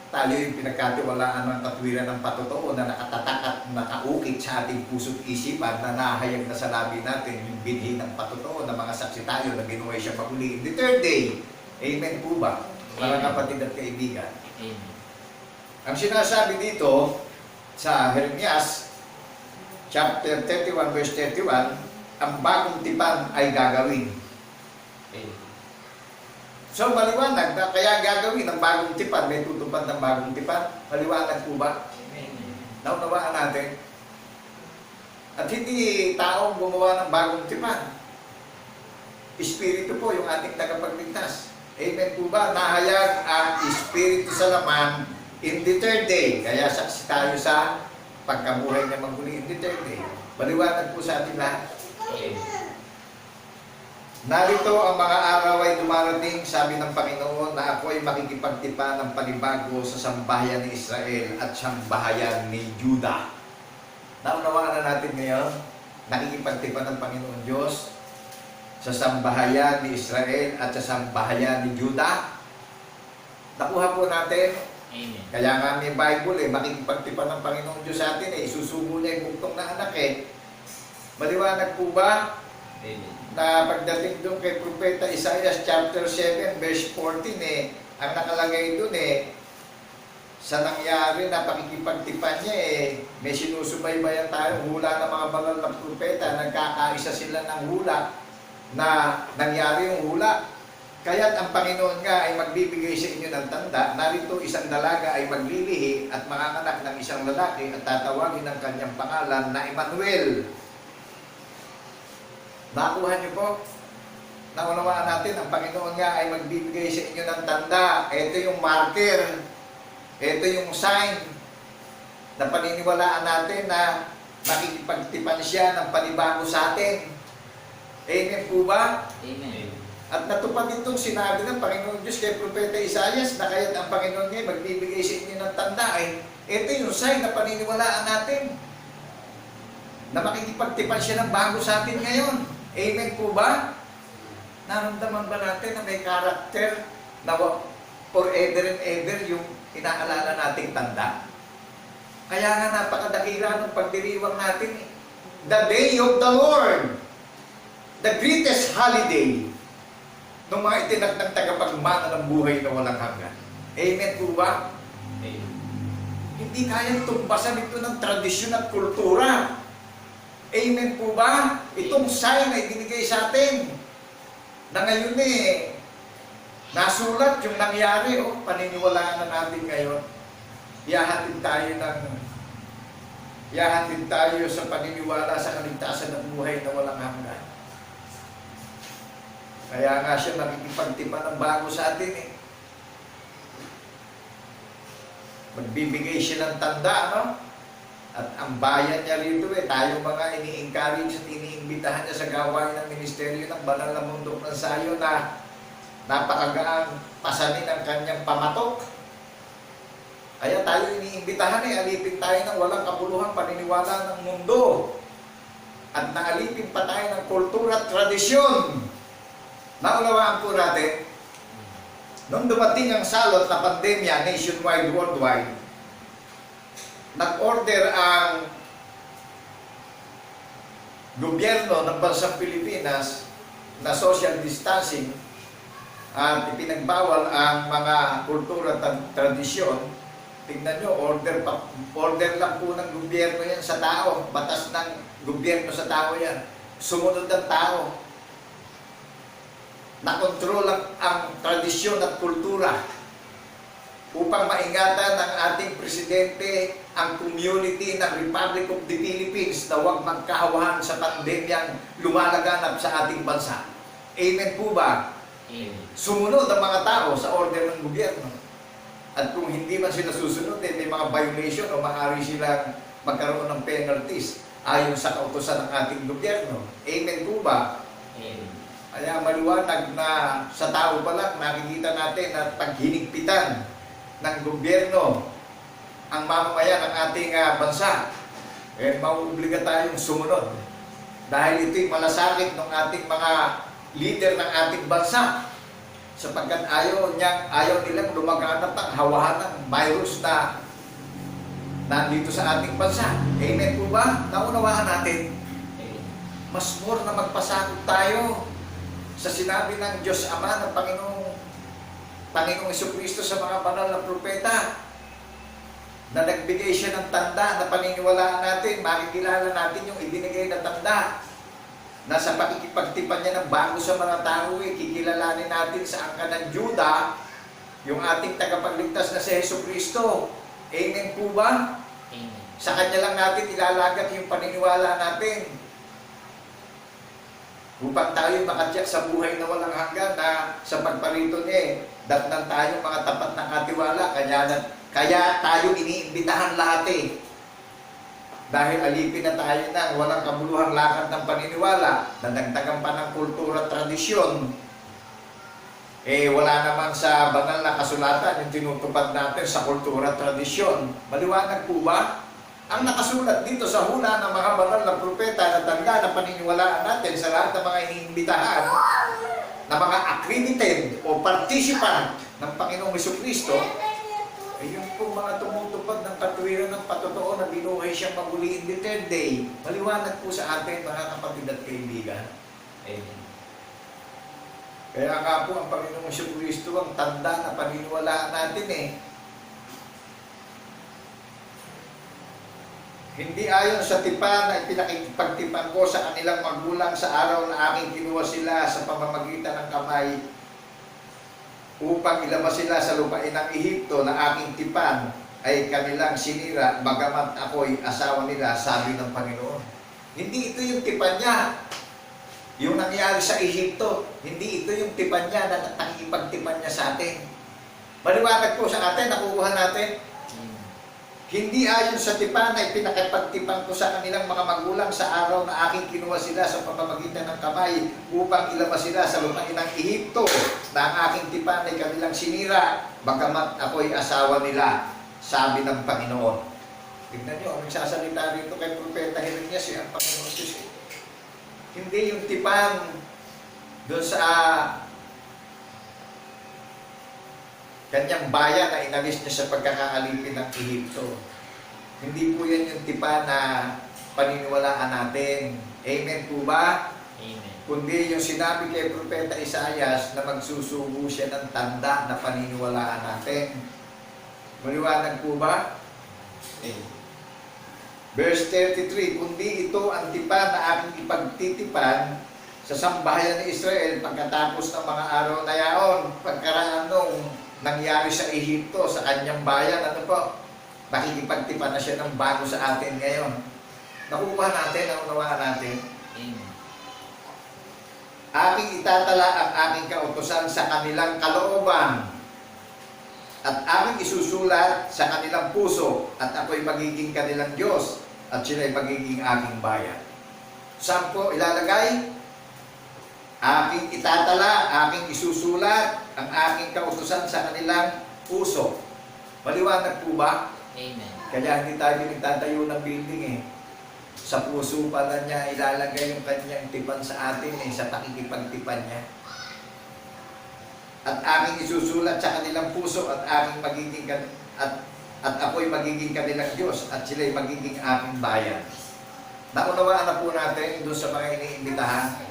tayo yung pinagkatiwalaan ng katwiran ng patotoo na nakatatak at nakaukit sa ating puso't isipan na nahayag na sa labi natin yung binhi ng patotoo na mga saksi tayo na binuhay siya maguli in the third day. Amen po ba? Mga kapatid at kaibigan. Amen. Ang sinasabi dito sa Jeremias chapter 31 verse 31, ang bagong tipan ay gagawin. Amen. So maliwanag na kaya gagawin ng bagong tipan, may tutupad ng bagong tipan. Maliwanag po ba? Amen. Naunawaan natin. At hindi taong gumawa ng bagong tipan. Espiritu po yung ating tagapagligtas. Amen po ba? Nahayag ang Espiritu sa laman in the third day. Kaya saksi tayo sa pagkabuhay niya maguli in the third day. Maliwanag po sa ating lahat. Amen. Narito ang mga araw ay dumarating, sabi ng Panginoon, na ako ay makikipagtipa ng panibago sa sambahayan ni Israel at sambahayan ni Juda. Naunawaan na natin ngayon, nakikipagtipa ng Panginoon Diyos sa sambahayan ni Israel at sa sambahayan ni Juda. Nakuha po natin. Amen. Kaya nga may Bible makikipagtipa ng Panginoon Diyos sa atin isusugo niya yung buktong na anak Maliwanag po ba? Amen. Na pagdating doon kay Propeta Isaiah chapter 7 verse 14 ang nakalagay doon sa nangyari na pakikipagtipan niya may sinusubaybayan tayong hula ng mga banal na propeta, nagkakaisa sila ng hula na nangyari yung hula. Kaya't ang Panginoon nga ay magbibigay sa inyo ng tanda, narito isang dalaga ay maglilihi at manganganak ng isang lalaki at tatawagin ang kanyang pangalan na Emmanuel. Nakuha niyo po? Naunawaan natin, ang Panginoon nga ay magbibigay sa inyo ng tanda. Ito yung marker. Ito yung sign na paniniwalaan natin na makikipagtipan siya ng panibago sa atin. Amen po ba? Amen. At natupad itong sinabi ng Panginoon Diyos kay Propeta Isaiah na kaya't ang Panginoon nga magbibigay sa inyo ng tanda. Ito yung sign na paniniwalaan natin na makikipagtipan siya ng bago sa atin ngayon. Amen po ba? Naramdaman ba natin na may karakter na forever and ever yung inaalala nating tanda? Kaya nga napakadakila ng pagdiriwang natin. The day of the Lord. The greatest holiday ng mga itinatnang tagapagmana ng buhay na walang hanggan. Amen po ba? Amen. Hindi kayang tumbasan ito ng tradisyon at kultura. Amen po ba? Itong sign ay binigay sa atin na ngayon nasulat yung nangyari. Paniniwalaan na natin ngayon. Ihahatid tayo sa paniniwala sa kaligtasan ng buhay na walang hanggan. Kaya nga siya nakikipagtipan ng bago sa atin Magbibigay siya ng tanda, At ang bayan niya rito tayo mga ini-encourage at iniimbitahan niya sa gawain ng ministeryo ng banal na mundok ng sayo na napakagaang pasanin ang kanyang pamatok. Kaya tayo iniimbitahan alipin tayo ng walang kapuluhang paniniwala ng mundo. At naalipin pa tayo ng kultura at tradisyon. Naunawaan po natin, nung dumating ang salot na pandemya nationwide, worldwide, nag-order ang gobyerno ng bansang Pilipinas na social distancing at ipinagbawal ang mga kultura at tradisyon. Tingnan nyo, order lang po ng gobyerno yan sa tao. Batas ng gobyerno sa tao yan. Sumunod ang tao. Nakontrol ang tradisyon at kultura upang maingatan ng ating presidente ang community ng Republic of the Philippines na huwag magkahawahan sa pandemyang lumalaganap sa ating bansa. Amen po ba? Amen. Sumunod ang mga tao sa order ng gobyerno. At kung hindi man sila susunod, may mga violation o maaari silang magkaroon ng penalties ayon sa kautosan ng ating gobyerno. Amen po ba? Amen. Kaya maliwanag na sa tao pa lang, nakikita natin na pag hinigpitan ng gobyerno ang mamamayan ng ating bansa, mauobliga tayong sumunod. Dahil ito'y malasakit ng ating mga leader ng ating bansa. Sapagkat ayaw nilang lumaganap ng hawahan ng virus na nandito sa ating bansa. Amen po ba? Naunawaan natin. Amen. Mas more na magpasakot tayo sa sinabi ng Diyos Ama ng Panginoong Jesucristo sa mga banal na propeta na nagbigay siya ng tanda na paniniwalaan natin, makikilala natin yung ibinigay na tanda na sa pakikipagtipan niya ng bago sa mga tao, kikilalanin natin sa angka ng Juda yung ating tagapagligtas na si Jesucristo. Amen po ba? Amen. Sa Kanya lang natin ilalagat yung paniniwala natin upang tayo makatiyak sa buhay na walang hanggan na sa pagparito niya, datnan tayo mga tapat na katiwala. Kaya tayo iniimbitahan lahat Dahil alipin na tayo ng walang kabuluhang lakad ng paniniwala, nadagdagan pa ng kultura at tradisyon, wala naman sa banal na kasulatan yung tinutupad natin sa kultura at tradisyon. Maliwanag po ba? Ang nakasulat dito sa hula ng mga banal na propeta na tanda na paniniwalaan natin sa lahat ng mga iniimbitahan na mga accredited o participant ng Panginoong Jesucristo, yung po mga tumutupad ng katuwiran ng patotoo na binuhay siyang maguli in the third day. Maliwanag po sa atin, mga kapatid at kaibigan. Amen. Kaya nga po ang Panginoong Jesucristo ang tanda na paniniwalaan natin Hindi ayon sa tipan na ipinakipagtipan ko sa kanilang magulang sa araw na aking kinuha sila sa pamamagitan ng kamay upang ilabas sila sa lupain ng Ehipto na aking tipan ay kanilang sinira, bagamat ako'y asawa nila, sabi ng Panginoon. Hindi ito yung tipan niya, yung nangyari sa Ehipto. Hindi ito yung tipan niya na nakikipagtipan niya sa atin. Maliwanag po sa atin, nakukuha natin. Hindi ayon sa tipan na ipinakipagtipan ko sa kanilang mga magulang sa araw na aking kinuha sila sa pamamagitan ng kamay upang ilabas sila sa lupain ng Ehipto na ang aking tipan ay kanilang sinira, bagamat ako'y asawa nila, sabi ng Panginoon. Tignan nyo, ang nagsasalita rito kay Propeta Jeremias, ang Panginoon Diyos. Hindi yung tipan doon sa kanyang bayan na inalis niya sa pagkakaalipin ng Ehipto. Hindi po yan yung tipa na paniniwalaan natin. Amen po ba? Amen. Kundi yung sinabi kay Propeta Isaias na magsusubo siya ng tanda na paniniwalaan natin. Maliwanag po ba? Amen. Verse 33, kundi ito ang tipa na aking ipagtitipan sa sambahayan ni Israel pagkatapos ng mga araw na yaon, pagkaraan nung nangyari sa Ehipto, sa kanyang bayan, makikipagtipan na siya ng bago sa atin ngayon. Nakuha natin, naunawaan natin. Amen. Aking itatala ang aking kautusan sa kanilang kalooban at aking isusulat sa kanilang puso at ako'y magiging kanilang Diyos at sila'y magiging aking bayan. Saan po ilalagay? Aking itatala, aking isusulat ang aking kautusan sa kanilang puso. Maliwanag po ba? Amen. Kaya hindi tayo nagtatayo ng building Sa puso pala niya ilalagay yung kanyang tipan sa atin sa pakikipagtipan niya. At aking isusulat sa kanilang puso at aking magiging at ako'y magiging kanilang Diyos at sila'y magiging aking bayan. Naunawaan na po natin doon sa mga iniimbitahan.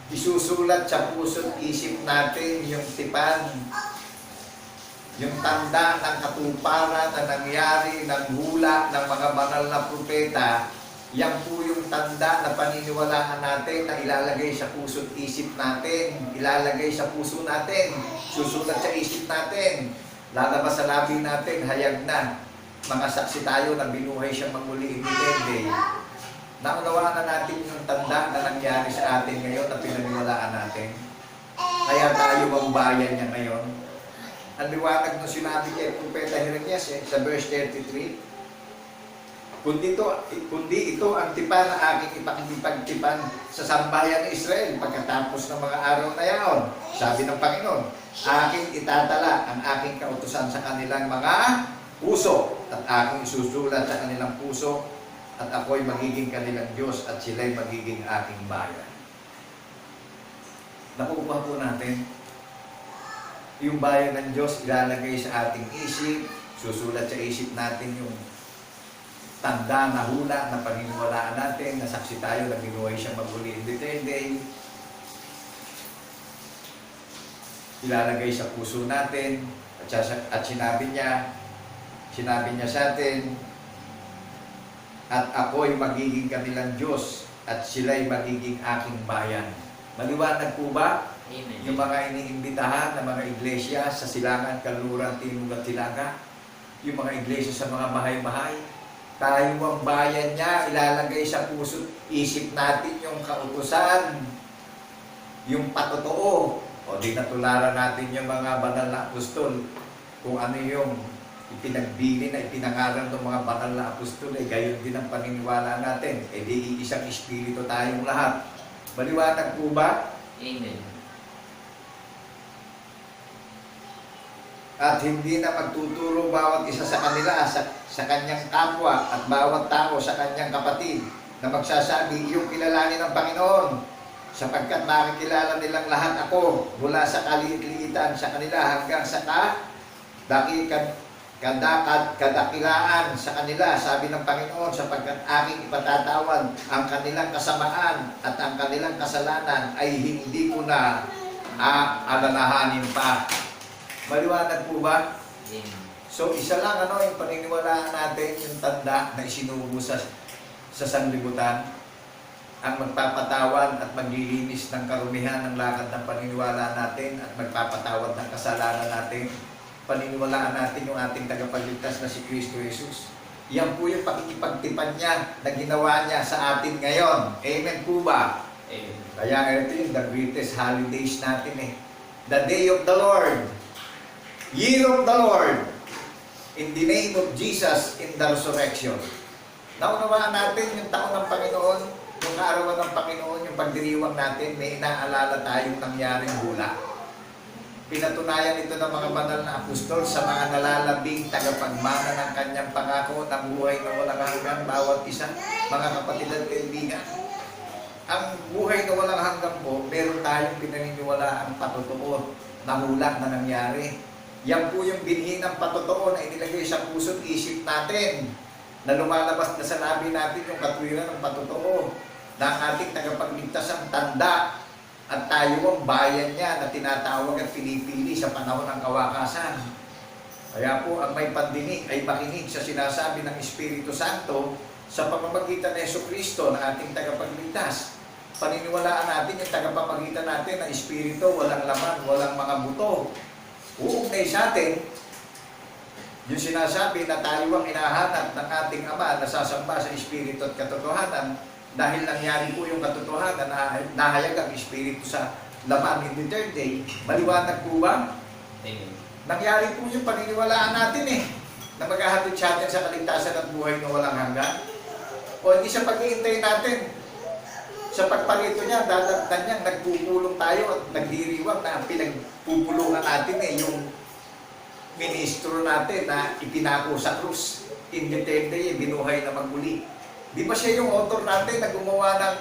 Isusulat sa puso at isip natin yung tipan, yung tanda ng katuparan na nangyari ng hula ng mga banal na propeta. Yan po yung tanda na paniniwalaan natin na ilalagay sa puso at isip natin, ilalagay sa puso natin, susulat sa isip natin, lalabas sa labi natin, hayag na. Mga saksi tayo na binuhay siyang magmuli in the third day. Naunawaan na natin yung tanda na nangyari sa atin ngayon na pinaniwalaan natin. Kaya tayo ang bayan niya ngayon. Ang liwanag nung sinabi kay Propeta Jeremias sa verse 33, kundi ito ang tipan na aking ipagtipan sa sambayan ng Israel pagkatapos ng mga araw na yaon. Sabi ng Panginoon, aking itatala ang aking kautusan sa kanilang mga puso at aking isusulat sa kanilang puso at ako'y magiging kanilang Diyos at sila'y magiging aking bayan. Nakukuha po natin yung bayan ng Diyos, ilalagay sa ating isip, susulat sa isip natin yung tanda na hula na paniniwalaan natin, nasaksi tayo na binuhay siyang maguli in the third day. Ilalagay sa puso natin at sinabi niya sa atin, at ako'y magiging kanilang Diyos at sila'y magiging aking bayan. Maliwanag po ba? Amen. Yung mga iniimbitahan na mga iglesia sa Silangan, Kanluran, Timog at Hilaga, yung mga iglesia sa mga bahay-bahay, tayo ang bayan niya, ilalagay sa puso, isip natin yung kautusan, yung patotoo, o di natularan natin yung mga banal na apostol, kung ano yung ipinagbili na ipinangaral ng mga banal na apostol, gayon din ang paniniwala natin, di isang espiritu tayong lahat. Maliwanag po ba? Amen. At hindi na magtuturo bawat isa sa kanila sa kanyang kapwa at bawat tao sa kanyang kapatid na magsasabi, iyong kilalanin ng Panginoon sapagkat makikilala nilang lahat ako mula sa kaliit-liitan sa kanila hanggang sa kadakilaan sa kanila, sabi ng Panginoon, sapagkat aking ipatatawad ang kanilang kasamaan at ang kanilang kasalanan ay hindi ko na alalahanin pa. Maliwanag po ba? Amen. So isa lang yung paniniwalaan natin, yung tanda na isinubo sa sanlibutan, ang magpapatawad at maglilinis ng karumihan ng lakad ng paniniwala natin at magpapatawad ng kasalanan natin. Paniniwalaan natin yung ating tagapagligtas na si Kristo Jesus. Yan po yung pakikipagtipan niya na ginawa niya sa atin ngayon. Amen po ba? Amen. Kaya ito yung the greatest holidays natin The day of the Lord. Year of the Lord, in the name of Jesus in the resurrection. Naunawaan natin yung taon ng Panginoon, yung kaarawan ng Panginoon, yung pagdiriwang natin, may inaalala tayong nangyaring hula. Pinatunayan ito ng mga banal na apostol sa mga nalalabing tagapagmana ng kanyang pangako na buhay na walang hanggan bawat isa, mga kapatid at kaibigan. Ang buhay na walang hanggan po, meron tayong pinaniniwala ang patotoo na hula na nangyari. Yan po yung binhi ng patotoo na inilagay sa puso't isip natin na lumalabas na sa labi natin yung katwiran ng patotoo na ang ating tagapagligtas ang tanda at tayo ang bayan niya na tinatawag at pinipili sa panahon ng kawakasan. Kaya po ang may pandinig ay makinig sa sinasabi ng Espiritu Santo sa pamamagitan ng Jesucristo na ating tagapagligtas. Paniniwalaan natin yung tagapamagitan natin na Espiritu, walang laman, walang mga buto. Uugnay sa atin, yung sinasabi na tayo ang hinahanap ng ating Ama na sasamba sa Espiritu at katotohanan dahil nangyari po yung katotohanan na nahayag ang Espiritu sa laman in the third day. Maliwanag po ba? Amen. Nangyari po yung paniniwalaan natin na maghahatid sa atin sa kaligtasan at buhay na walang hanggan. O hindi sa pag-iintay natin, sa pagpalito niya, dadagdan niya, nagpupulong tayo at nagdiriwang na pinagpupulungan natin yung ministro natin na ipinako sa krus. In the third day, binuhay na magmuli. Di ba siya yung author natin na gumawa ng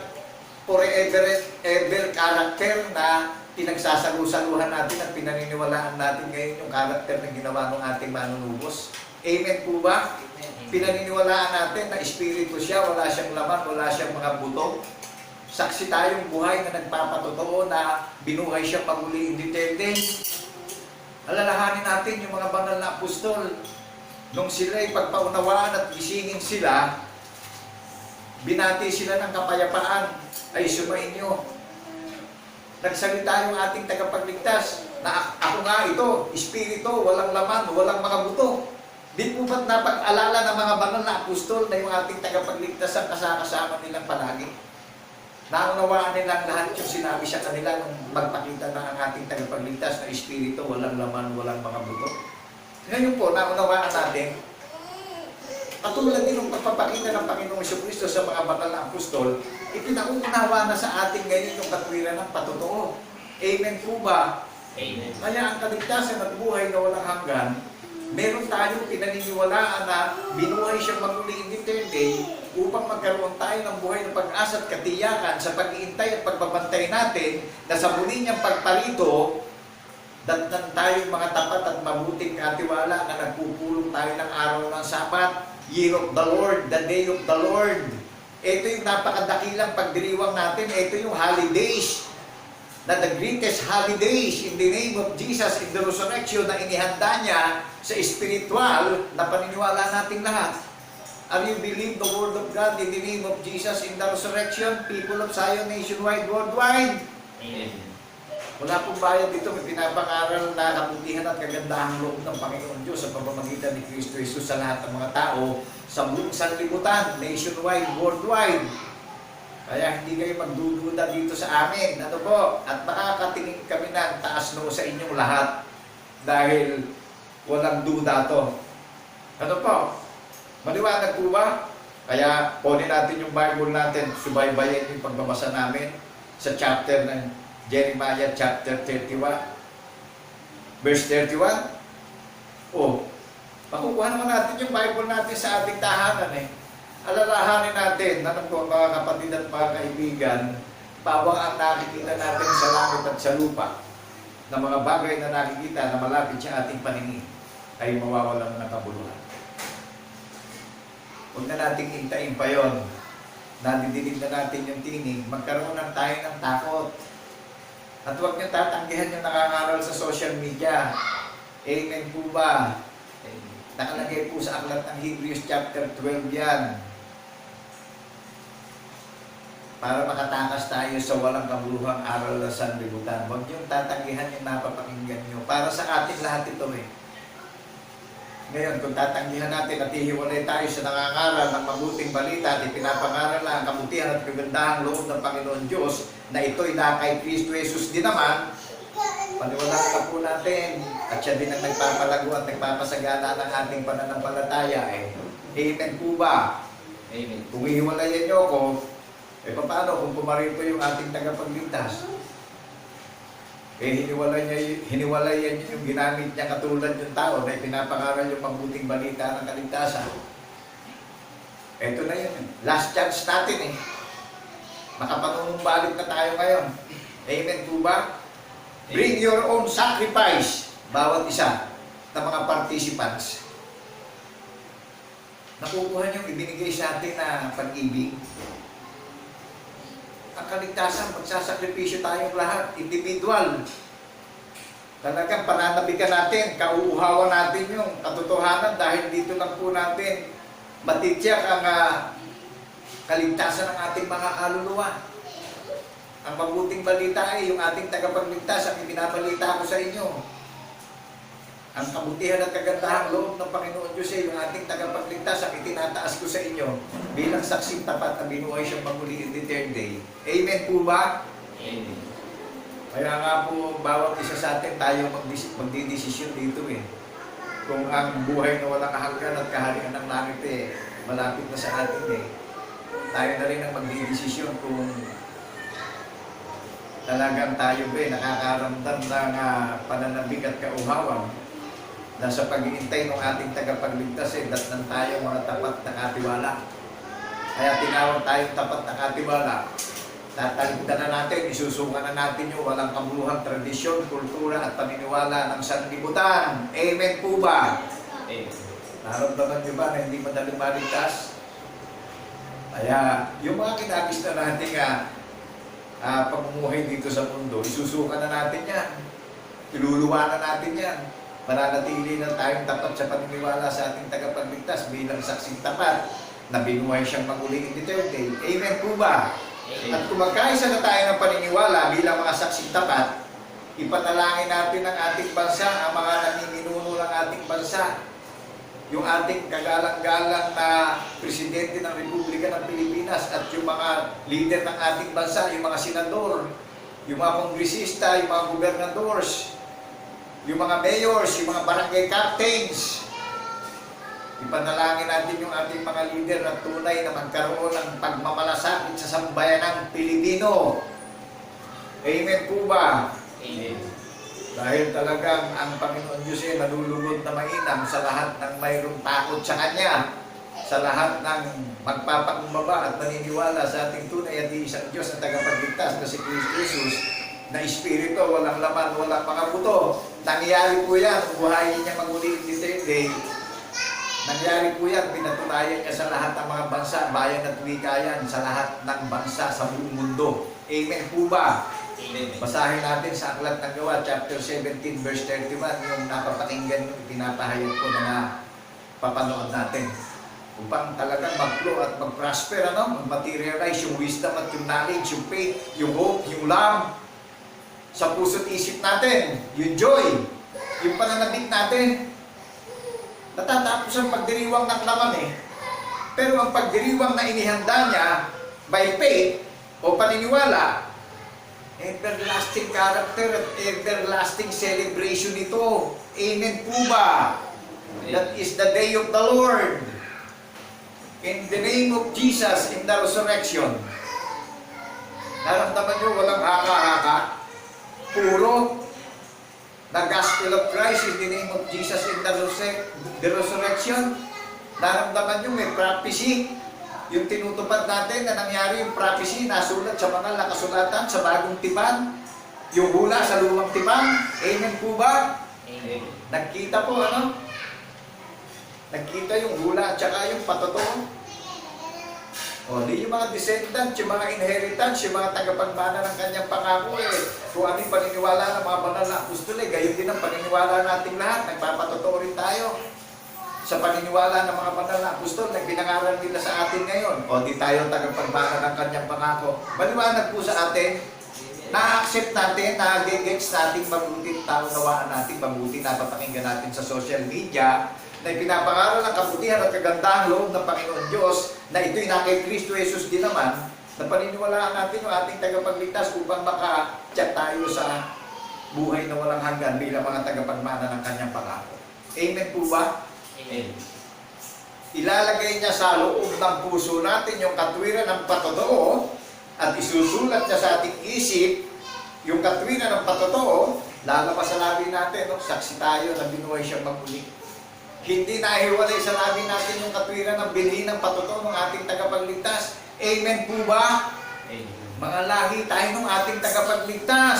forever ever character na pinagsasalusaluhan natin at pinaniniwalaan natin ngayon yung character na ginawa ng ating manunubos? Amen po ba? Pinaniniwalaan natin na espiritu siya, wala siyang laman, wala siyang mga buto. Saksi tayong buhay na nagpapatotoo na binuhay siya paguli in the third day. Alalahanin natin yung mga banal na apostol. Nung sila'y pagpaunawaan at gisingin sila, binati sila ng kapayapaan, ay sumainyo. Nagsalita yung ating tagapagligtas na ako nga ito, espiritu, walang laman, walang mga buto. Di po ba't napag-alala ng mga banal na apostol na yung ating tagapagligtas ang kasama nilang palagi? Naunawaan nilang lahat yung sinabi sa kanila nung magpakita na ang ating tagapagligtas na Espiritu, walang laman, walang mga buto. Ngayon po, naunawaan natin, katulad din ng pagpapakita ng Panginoong Jesucristo sa mga banal na apostol, ipinauunawa na sa atin ngayon yung katwiran ng patotoo. Amen po ba? Amen. Kaya ang kaligtasan at buhay na walang hanggan, meron tayong pinaniniwalaan na binuhay siyang maguli in the third day upang magkaroon tayo ng buhay ng pag-asa at katiyakan sa pag-iintay at pagbabantay natin na sa muli niyang pagparito, datnan tayo mga tapat at mabuting katiwala na nagpupulong tayo ng araw ng Sabat, Year of the Lord, the Day of the Lord. Ito yung napakadakilang pagdiriwang natin. Ito yung holidays, na the greatest holidays in the name of Jesus in the resurrection na inihanda niya sa spiritual na paniniwala nating lahat. Are you believe the word of God in the name of Jesus in the resurrection, people of Zion nationwide, worldwide? Amen. Wala pong bayad dito. May pinapangaral na kabutihan at kagandahang loob ng Panginoon Diyos sa pamamagitan ni Kristo Jesus sa lahat ng mga tao sa buong sanlibutan, nationwide, worldwide. Kaya hindi kayo magdududa dito sa amin. Ano po? At makakatingin kami ng taas noo sa inyong lahat dahil walang duda to. Ano po? Maliwanag po ba? Kaya kunin natin yung Bible natin, subaybayan yung pagbabasa namin sa chapter ng Jeremiah chapter 31, verse 31. Oh, makukuha naman natin yung Bible natin sa ating tahanan eh. Alalahanin natin, ano po mga kapatid at mga kaibigan, bawang ang nakikita natin sa langit at sa lupa, na mga bagay na nakikita na malapit sa ating paningin, ay mawawalan ng kabuluhan. Huwag na nating hintayin pa yun. Nadidinig na natin yung tinig, magkaroon ng tayo ng takot. At huwag niyo tatanggihan yung nangangaral sa social media. Amen po ba? Nakalagay po sa aklat ng Hebrews chapter 12 yan. Para makatakas tayo sa walang kabuluhang aral na sanlibutan. Huwag niyong tatanggihan yung napapakinggan niyo. Para sa ating lahat ito eh. Ngayon, kung tatanggihan natin at hihiwalay tayo sa nangangaral ng mabuting balita at ipinapangaral na ang kabutihan at kagandahang loob ng Panginoon Diyos na ito'y na kay Kristo Jesus din naman, paniwalaan ka po natin at siya din ang nagpapalago at nagpapasagana ng ating pananampalataya eh. Amen po ba? Amen. Kung hihiwalayan niyo ako, eh paano kung pumarito yung ating tagapagligtas? Eh hiniwalayan niyo yung ginamit niya katulad yung tao na ipinapangaral yung mabuting balita ng kaligtasan. Ito na yun. Last chance natin eh. Makapanunumbalit na tayo ngayon. Amen po ba? Bring your own sacrifice, bawat isa ng mga participants. Nakukuha niyo ibinigay sa atin na pag-ibig. Ang kaligtasan, magsasakripisyo tayong lahat, individual. Talagang pananabigan natin, kauuhawan natin yung katotohanan dahil dito lang po natin matityak ang kaligtasan ng ating mga kaluluwa. Ang mabuting balita ay yung ating tagapagligtas, ang ibinabalita ko sa inyo. Ang kabutihan at kagandahang loob ng Panginoon Diyos ay yung ating tagapagligtas, ang itinataas ko sa inyo bilang saksing tapat na binuhay siyang maguli in the third day. Amen po ba? Amen. Kaya nga po, bawat isa sa atin tayo magdidesisyon dito eh. Kung ang buhay na walang kahanggan at kaharian ng langit eh, malapit na sa atin eh. Tayo na rin ang magdidesisyon kung talagang tayo ba eh, nakakaramdam ng pananabik at kauhawan na sa pag-iintay ng ating tagapagligtas eh, datnan tayo mga tapat na katiwala. Kaya tinawag tayong tapat na katiwala. Tatalimutan na natin, isusukan na natin yung walang kabuluhang tradisyon, kultura at paniniwala ng sanlibutan. Amen po ba? Amen. Naramdaman niyo ba na hindi madaling maligtas? Kaya yung mga kinagis na natin pamumuhay dito sa mundo, isusukan na natin yan. Iluluwa na natin yan. Mananatili na tayong tapat sa paniniwala sa ating tagapagligtas bilang saksing tapat na binuhay siyang maguli in the third day. Amen po ba? Amen. At kung magkaisa na tayo ng paniniwala bilang mga saksing tapat, ipatalangin natin ang ating bansa, ang mga namiminuno ng ating bansa. yung ating kagalang-galang na Presidente ng Republika ng Pilipinas at yung mga leader ng ating bansa, yung mga senador, yung mga kongresista, yung mga gobernadors, yung mga mayors, yung mga barangay captains. Ipanalangin natin yung ating mga leader na tunay na magkaroon ng pagmamalasakit sa sambayanang Pilipino. Amen po ba? Amen. Dahil talagang ang Panginoon Diyos ay nalulugod na mainam sa lahat ng mayroong takot sa Kanya, sa lahat ng magpapakumbaba at maniniwala sa ating tunay at isang Diyos na tagapagligtas na si Kristo Jesus, na Espiritu, walang laman, walang mga buto. Nangyari po yan, buhayin niya maguli in the day. Nangyari po yan, pinatunayan niya sa lahat ng mga bansa, bayan at wikayan, sa lahat ng bansa sa buong mundo. Amen po ba? Amen. Basahin natin sa Aklat ng Gawa, chapter 17, verse 31, yung napapakinggan yung pinapahayag ko na papanood natin. Upang talagang mag-flow at mag-prosper, mag-materialize yung wisdom at yung knowledge, yung faith, yung hope, yung love sa puso't isip natin, yung joy, yung pananabik natin. Natatapos ang pagdiriwang ng laman Pero ang pagdiriwang na inihanda niya by faith o paniniwala, everlasting character at everlasting celebration ito. Amen po ba? That is the day of the Lord. In the name of Jesus, in the resurrection. Naramdaman nyo walang haka-haka? Puro the gospel of Christ in the name of Jesus in the resurrection. Naramdaman nyo may prophecy. Yung tinutupad natin na nangyari yung prophecy, nasulat sa mga nakasulatan sa bagong tipan, yung hula sa lumang tipan. Amen po ba? Amen. Nagkita po, Nagkita yung hula at saka yung patotoo. O, di yung mga descendants, yung mga inheritance, yung mga tagapagmana ng kanyang pangako kung ano yung paniniwala ng mga banal na apostol gayon din ang paniniwala nating lahat. Nagpapatotoo rin tayo sa paniniwala ng mga banal na apostol na pinangaral nila sa atin ngayon. O di tayo tagapagmana ng kanyang pangako. Maliwanag po sa atin, na-accept natin, na-gets natin mabuting tao, nawaan natin mabuti, napapakinggan natin sa social media, na ipinapangaral ng kabutihan at kagandahang loob ng Panginoon Diyos, na ito'y na kay Kristo Jesus din naman, na paniniwalaan natin yung ating tagapagligtas upang maka-chat tayo sa buhay na walang hanggan bilang mga tagapagmana ng kanyang pangako. Amen po ba? Amen. Ilalagay niya sa loob ng puso natin yung katwiran ng patotoo at isusulat niya sa ating isip yung katwiran ng patotoo, lalabas sa labi natin, saksi tayo na binuhay siyang magmuli. Hindi nahiwalay sa labi natin yung katwiran ng binhi ng patotoo ng ating tagapagligtas. Amen po ba? Amen. Mga lahi tayo ng ating tagapagligtas.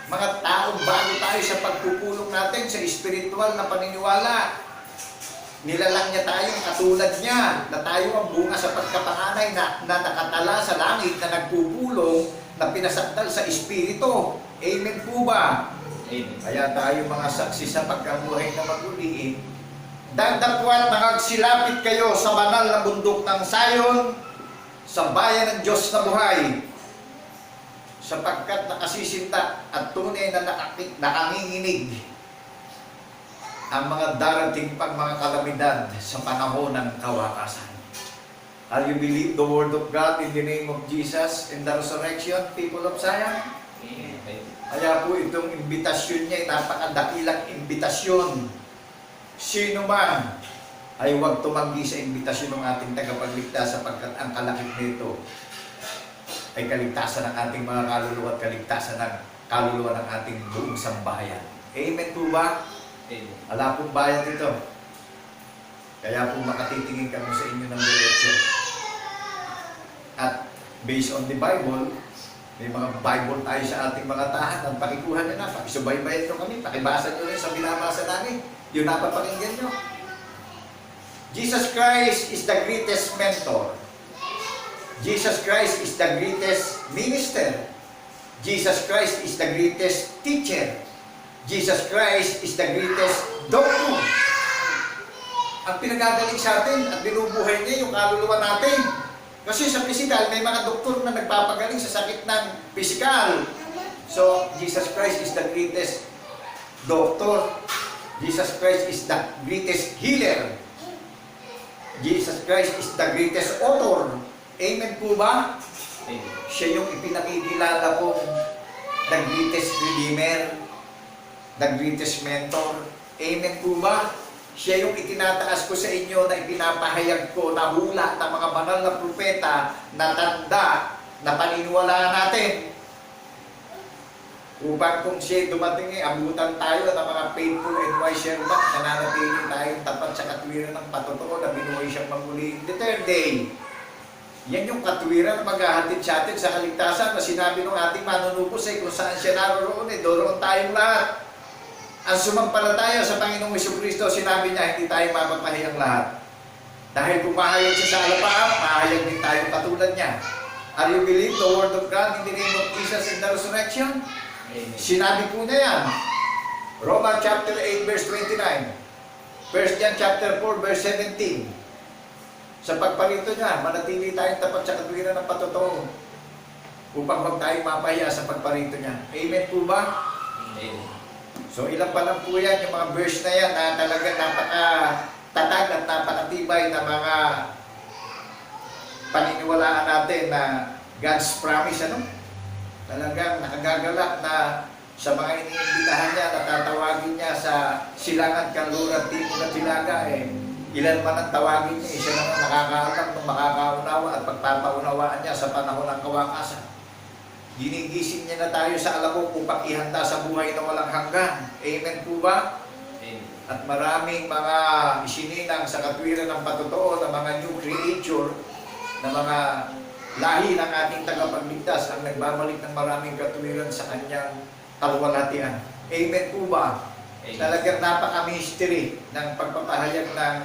Mga taong bago tayo sa pagpupulong natin sa espiritual na paniniwala. Nilalang niya tayo katulad niya, na tayo ang bunga sa pagkapanganay na nakatala sa langit, na nagpupulong, na pinasakdal sa espiritu. Amen po ba? Amen. Kaya tayo mga saksi sa pagkabuhay na maguliin. Dagdakwan magsilapit kayo sa banal na bundok ng Sayon, sa bayan ng Diyos na buhay, sapagkat nakasisinta at tunay na nakanginginig ang mga darating pang mga kalamidad sa panahon ng kawakasan. Are you believe the word of God in the name of Jesus in the resurrection, people of Zion? Amen. Kaya po itong imbitasyon niya ay napakadakilang imbitasyon. Sino man ay huwag tumanggi sa imbitasyon ng ating tagapagligtas, sapagkat ang kalakip nito ay kaligtasan ng ating mga kaluluwa at kaligtasan ng kaluluwa ng ating buong sambahayan. Amen po ba? Amen. Ala pong bayan ito. Kaya po makatitingin kami sa inyo ng diretsyo. At based on the Bible, may mga Bible tayo sa ating mga tahanan. Pakikuha nyo na, pakisubaybayan nyo kami, pakibasa nyo rin sa binabasa namin. Yung napapakinggan nyo. Jesus Christ is the greatest mentor. Jesus Christ is the greatest minister. Jesus Christ is the greatest teacher. Jesus Christ is the greatest doctor. Ang pinagagaling sa atin at binubuhay niya yung kaluluwa natin. Kasi sa physical, may mga doktor na nagpapagaling sa sakit ng physical. So, Jesus Christ is the greatest doctor. Jesus Christ is the greatest healer. Jesus Christ is the greatest author. Amen po ba? Amen. Siya yung ipinakikilala pong the greatest redeemer, the greatest mentor. Amen po ba? Siya yung itinataas ko sa inyo na ipinapahayag ko na hula ng mga banal na propeta na tanda na paniniwalaan natin. Upang kung siya dumating abutan tayo ng mga faithful and wise servant, nananatili tayong tapat sa katwiran ng patotoo na binuhay siyang magmuli in the third day. Yan yung katwiran na maghahatid sa atin sa kaligtasan na sinabi ng ating manunubos kung saan siya naroon doroon tayong lahat. Ang sumampalataya sa Panginoong Jesucristo, sinabi niya, hindi tayo mapapahiyang lahat. Dahil kung mahayag siya sa alapaap, mahayag din tayo katulad niya. Are you believe the word of God in the name of Jesus in the resurrection? Amen. Sinabi po niya yan. Romans chapter 8 verse 29. 1 John chapter 4 verse 17. Sa pagparito niya, manatili tayong tapat sa katwiran ng patotoo upang huwag tayong mapahiya sa pagparito niya. Amen po ba? Amen. So ilang pa lang po yan, yung mga verse na yan na talaga napaka-tatag at napakatibay na mga paniniwalaan natin na God's promise, ano? Talagang nakagagalak na sa mga iniimbitahan niya, natatawagin niya sa silangan, kanluran, timog at silaga, ilan man ang tawagin niya, siya naman nakakaalam ng makakaunawa at pagpapaunawaan niya sa panahon ng kawakasan. Ginigising niya na tayo sa alabok upang ihanda sa buhay na walang hanggan. Amen po ba? Amen. At maraming mga isininang sa katwiran ng patotoo na mga new creature, na mga lahi ng ating tagapagligtas ang nagbabalik ng maraming katwiran sa kanyang kaluwalhatian. Amen po ba? Amen. Talagang napaka-mystery ng pagpapahayag ng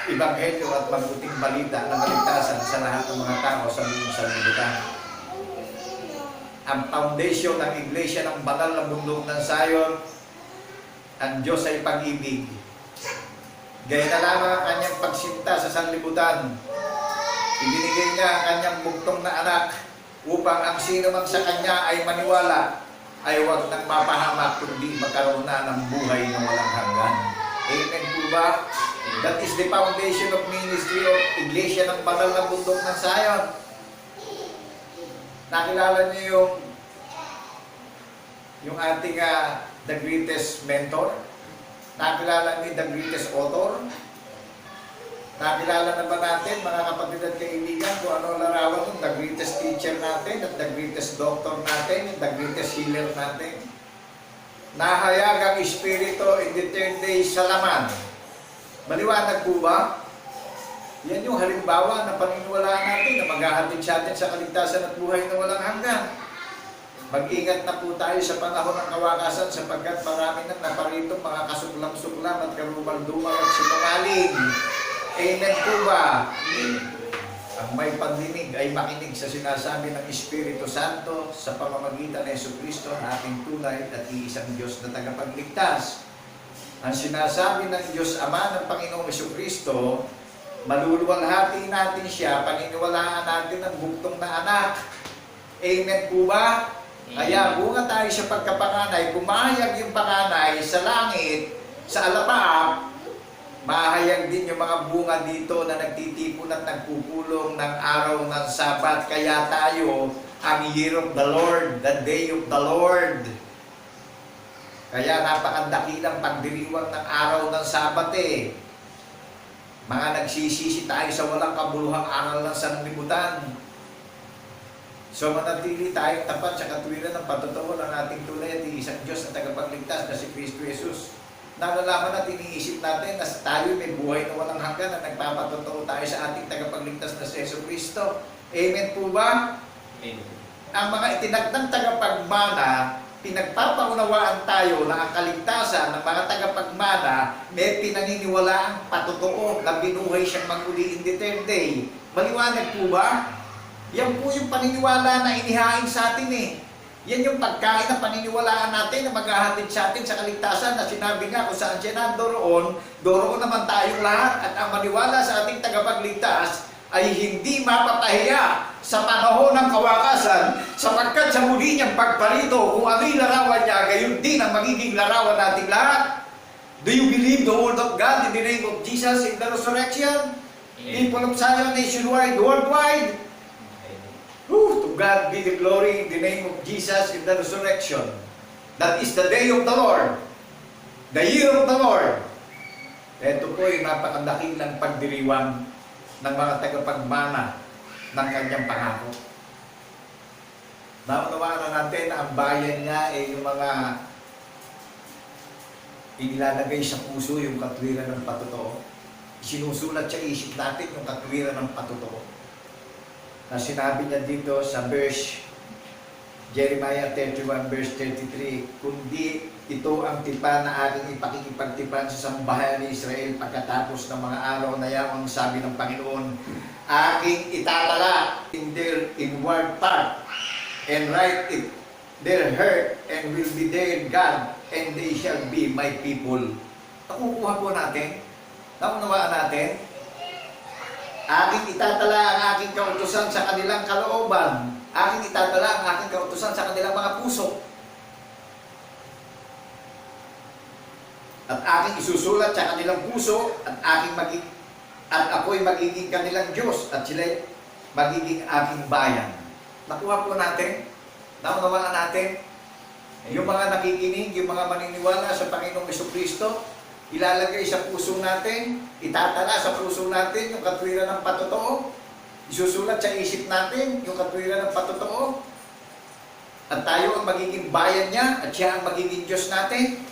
Ebanghelyo at mabuting balita ng kaligtasan sa lahat ng mga tao sa buong sanlibutan. Ang foundation ng Iglesia ng banal na bundok ng Zion, ang Diyos ay pag-ibig. Gaya na lamang ang kanyang pagsinta sa sanlibutan. Ibinigay niya ang kanyang bugtong na anak upang ang sino man sa kanya ay maniwala ay huwag nang mapahamak kundi magkaroon na ng buhay na walang hanggan. Amen po ba? That is the foundation of ministry of Iglesia ng banal na bundok ng Zion. Nakilala niyo yung ating the greatest mentor? Nakilala niyo the greatest author? Nakilala na ba natin, mga kapatid at kaibigan, kung ano larawan ng the greatest teacher natin at the greatest doctor natin, the greatest healer natin? Nahayag ang Espiritu in the third day sa laman. Maliwanag po ba? Yan yung halimbawa na paniniwalaan natin na maghahatid sa atin sa kaligtasan at buhay na walang hanggan. Mag-ingat na po tayo sa panahon ng kawakasan sapagkat marami nang naparitong mga kasuklam-suklam at karumal-dumal at sinungaling. Amen po ba? Ang may pandinig ay makinig sa sinasabi ng Espiritu Santo sa pamamagitan ng Jesucristo, ating tunay at iisang Diyos na tagapagligtas. Ang sinasabi ng Diyos Ama ng Panginoong Jesucristo, maluluwalhati natin siya, paniniwalaan natin ang bugtong na anak. Amen po ba? Kaya bunga tayo sa pagkapanganay, pumayag yung panganay sa langit, sa alapaap, mahayag din yung mga bunga dito na nagtitipon at nagpupulong ng araw ng Sabat. Kaya tayo ang year of the Lord, the day of the Lord. Kaya napakadakilang pagdiriwang ng araw ng Sabat Mga nagsisisi tayo sa walang kabuluhang aral ng sanlibutan. So manatili tayong tapat sa katwiran ng patotoo ng ating tunay at isang Diyos na tagapagligtas na si Kristo Jesus. Nalalaman at iniisip natin na tayo may buhay na walang hanggan na nagpapatotoo tayo sa ating tagapagligtas na si Jesucristo. Amen po ba? Amen. Ang mga itinagdang tagapagmana, pinagpapaunawaan tayo na ang kaligtasan ng mga tagapagmana may pinaniniwalaang patotoo na binuhay siyang maguli in the third day. Maliwanag po ba? Yan po yung paniniwala na inihain sa atin Yan yung pagkain na paniniwalaan natin na maghahatid sa atin sa kaligtasan na sinabi nga kung saan siya nandoon, doon naman tayong lahat at ang maniwala sa ating tagapagligtas ay hindi mapapahiya sa panahon ng kawakasan sapagkat sa muli niyang pagparito kung ano'y larawan niya, gayon din ang magiging larawan nating lahat. Do you believe the word of God in the name of Jesus in the resurrection? People of Zion nationwide, worldwide. To God be the glory in the name of Jesus in the resurrection. That is the day of the Lord. The year of the Lord. Ito po ay napakadakilang pagdiriwang ng mga tagapagmana ng kanyang pangako. Naunawaan na natin na ang bayan niya ay yung mga inilalagay sa puso yung katwiran ng patotoo. Sinusulat sa isip natin yung katwiran ng patotoo. Na sinabi niya dito sa verse Jeremiah 31 verse 33, kundi ito ang tipan na aking ipakikipagtipan sa sambahayan ni Israel pagkatapos ng mga araw na yan, ang sabi ng Panginoon, aking itatala in their inward part and write it their heart and will be their God and they shall be my people. Nakukuha po natin, naunawaan natin, aking itatala ang aking kautusan sa kanilang kalooban, aking itatala ang aking kautusan sa kanilang mga puso. At aking isusulat sa kanilang puso at ako'y magiging kanilang Diyos at sila'y magiging aking bayan. Nakuha po natin, naunawaan natin, yung mga nakikinig, yung mga maniniwala sa Panginoong Jesucristo, ilalagay sa puso natin, itatala sa puso natin yung katwiran ng patotoo, isusulat sa isip natin yung katwiran ng patotoo, at tayo ang magiging bayan niya at siya ang magiging Diyos natin.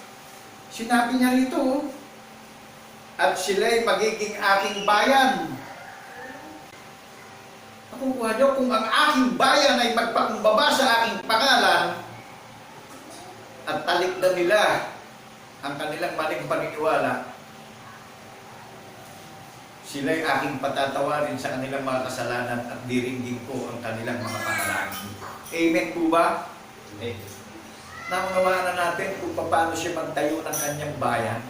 Sinabi niya rito, at sila'y magiging aking bayan. Nakukuha niyo, kung ang aking bayan ay magpakumbaba sa aking pangalan at talikdan nila ang kanilang maling paniniwala, sila'y aking patatawarin sa kanilang mga kasalanan at diringgin ko ang kanilang mga panalangin. Amen po ba? Amen. Naunawaan na natin kung paano siya magtayo ng kanyang bayan.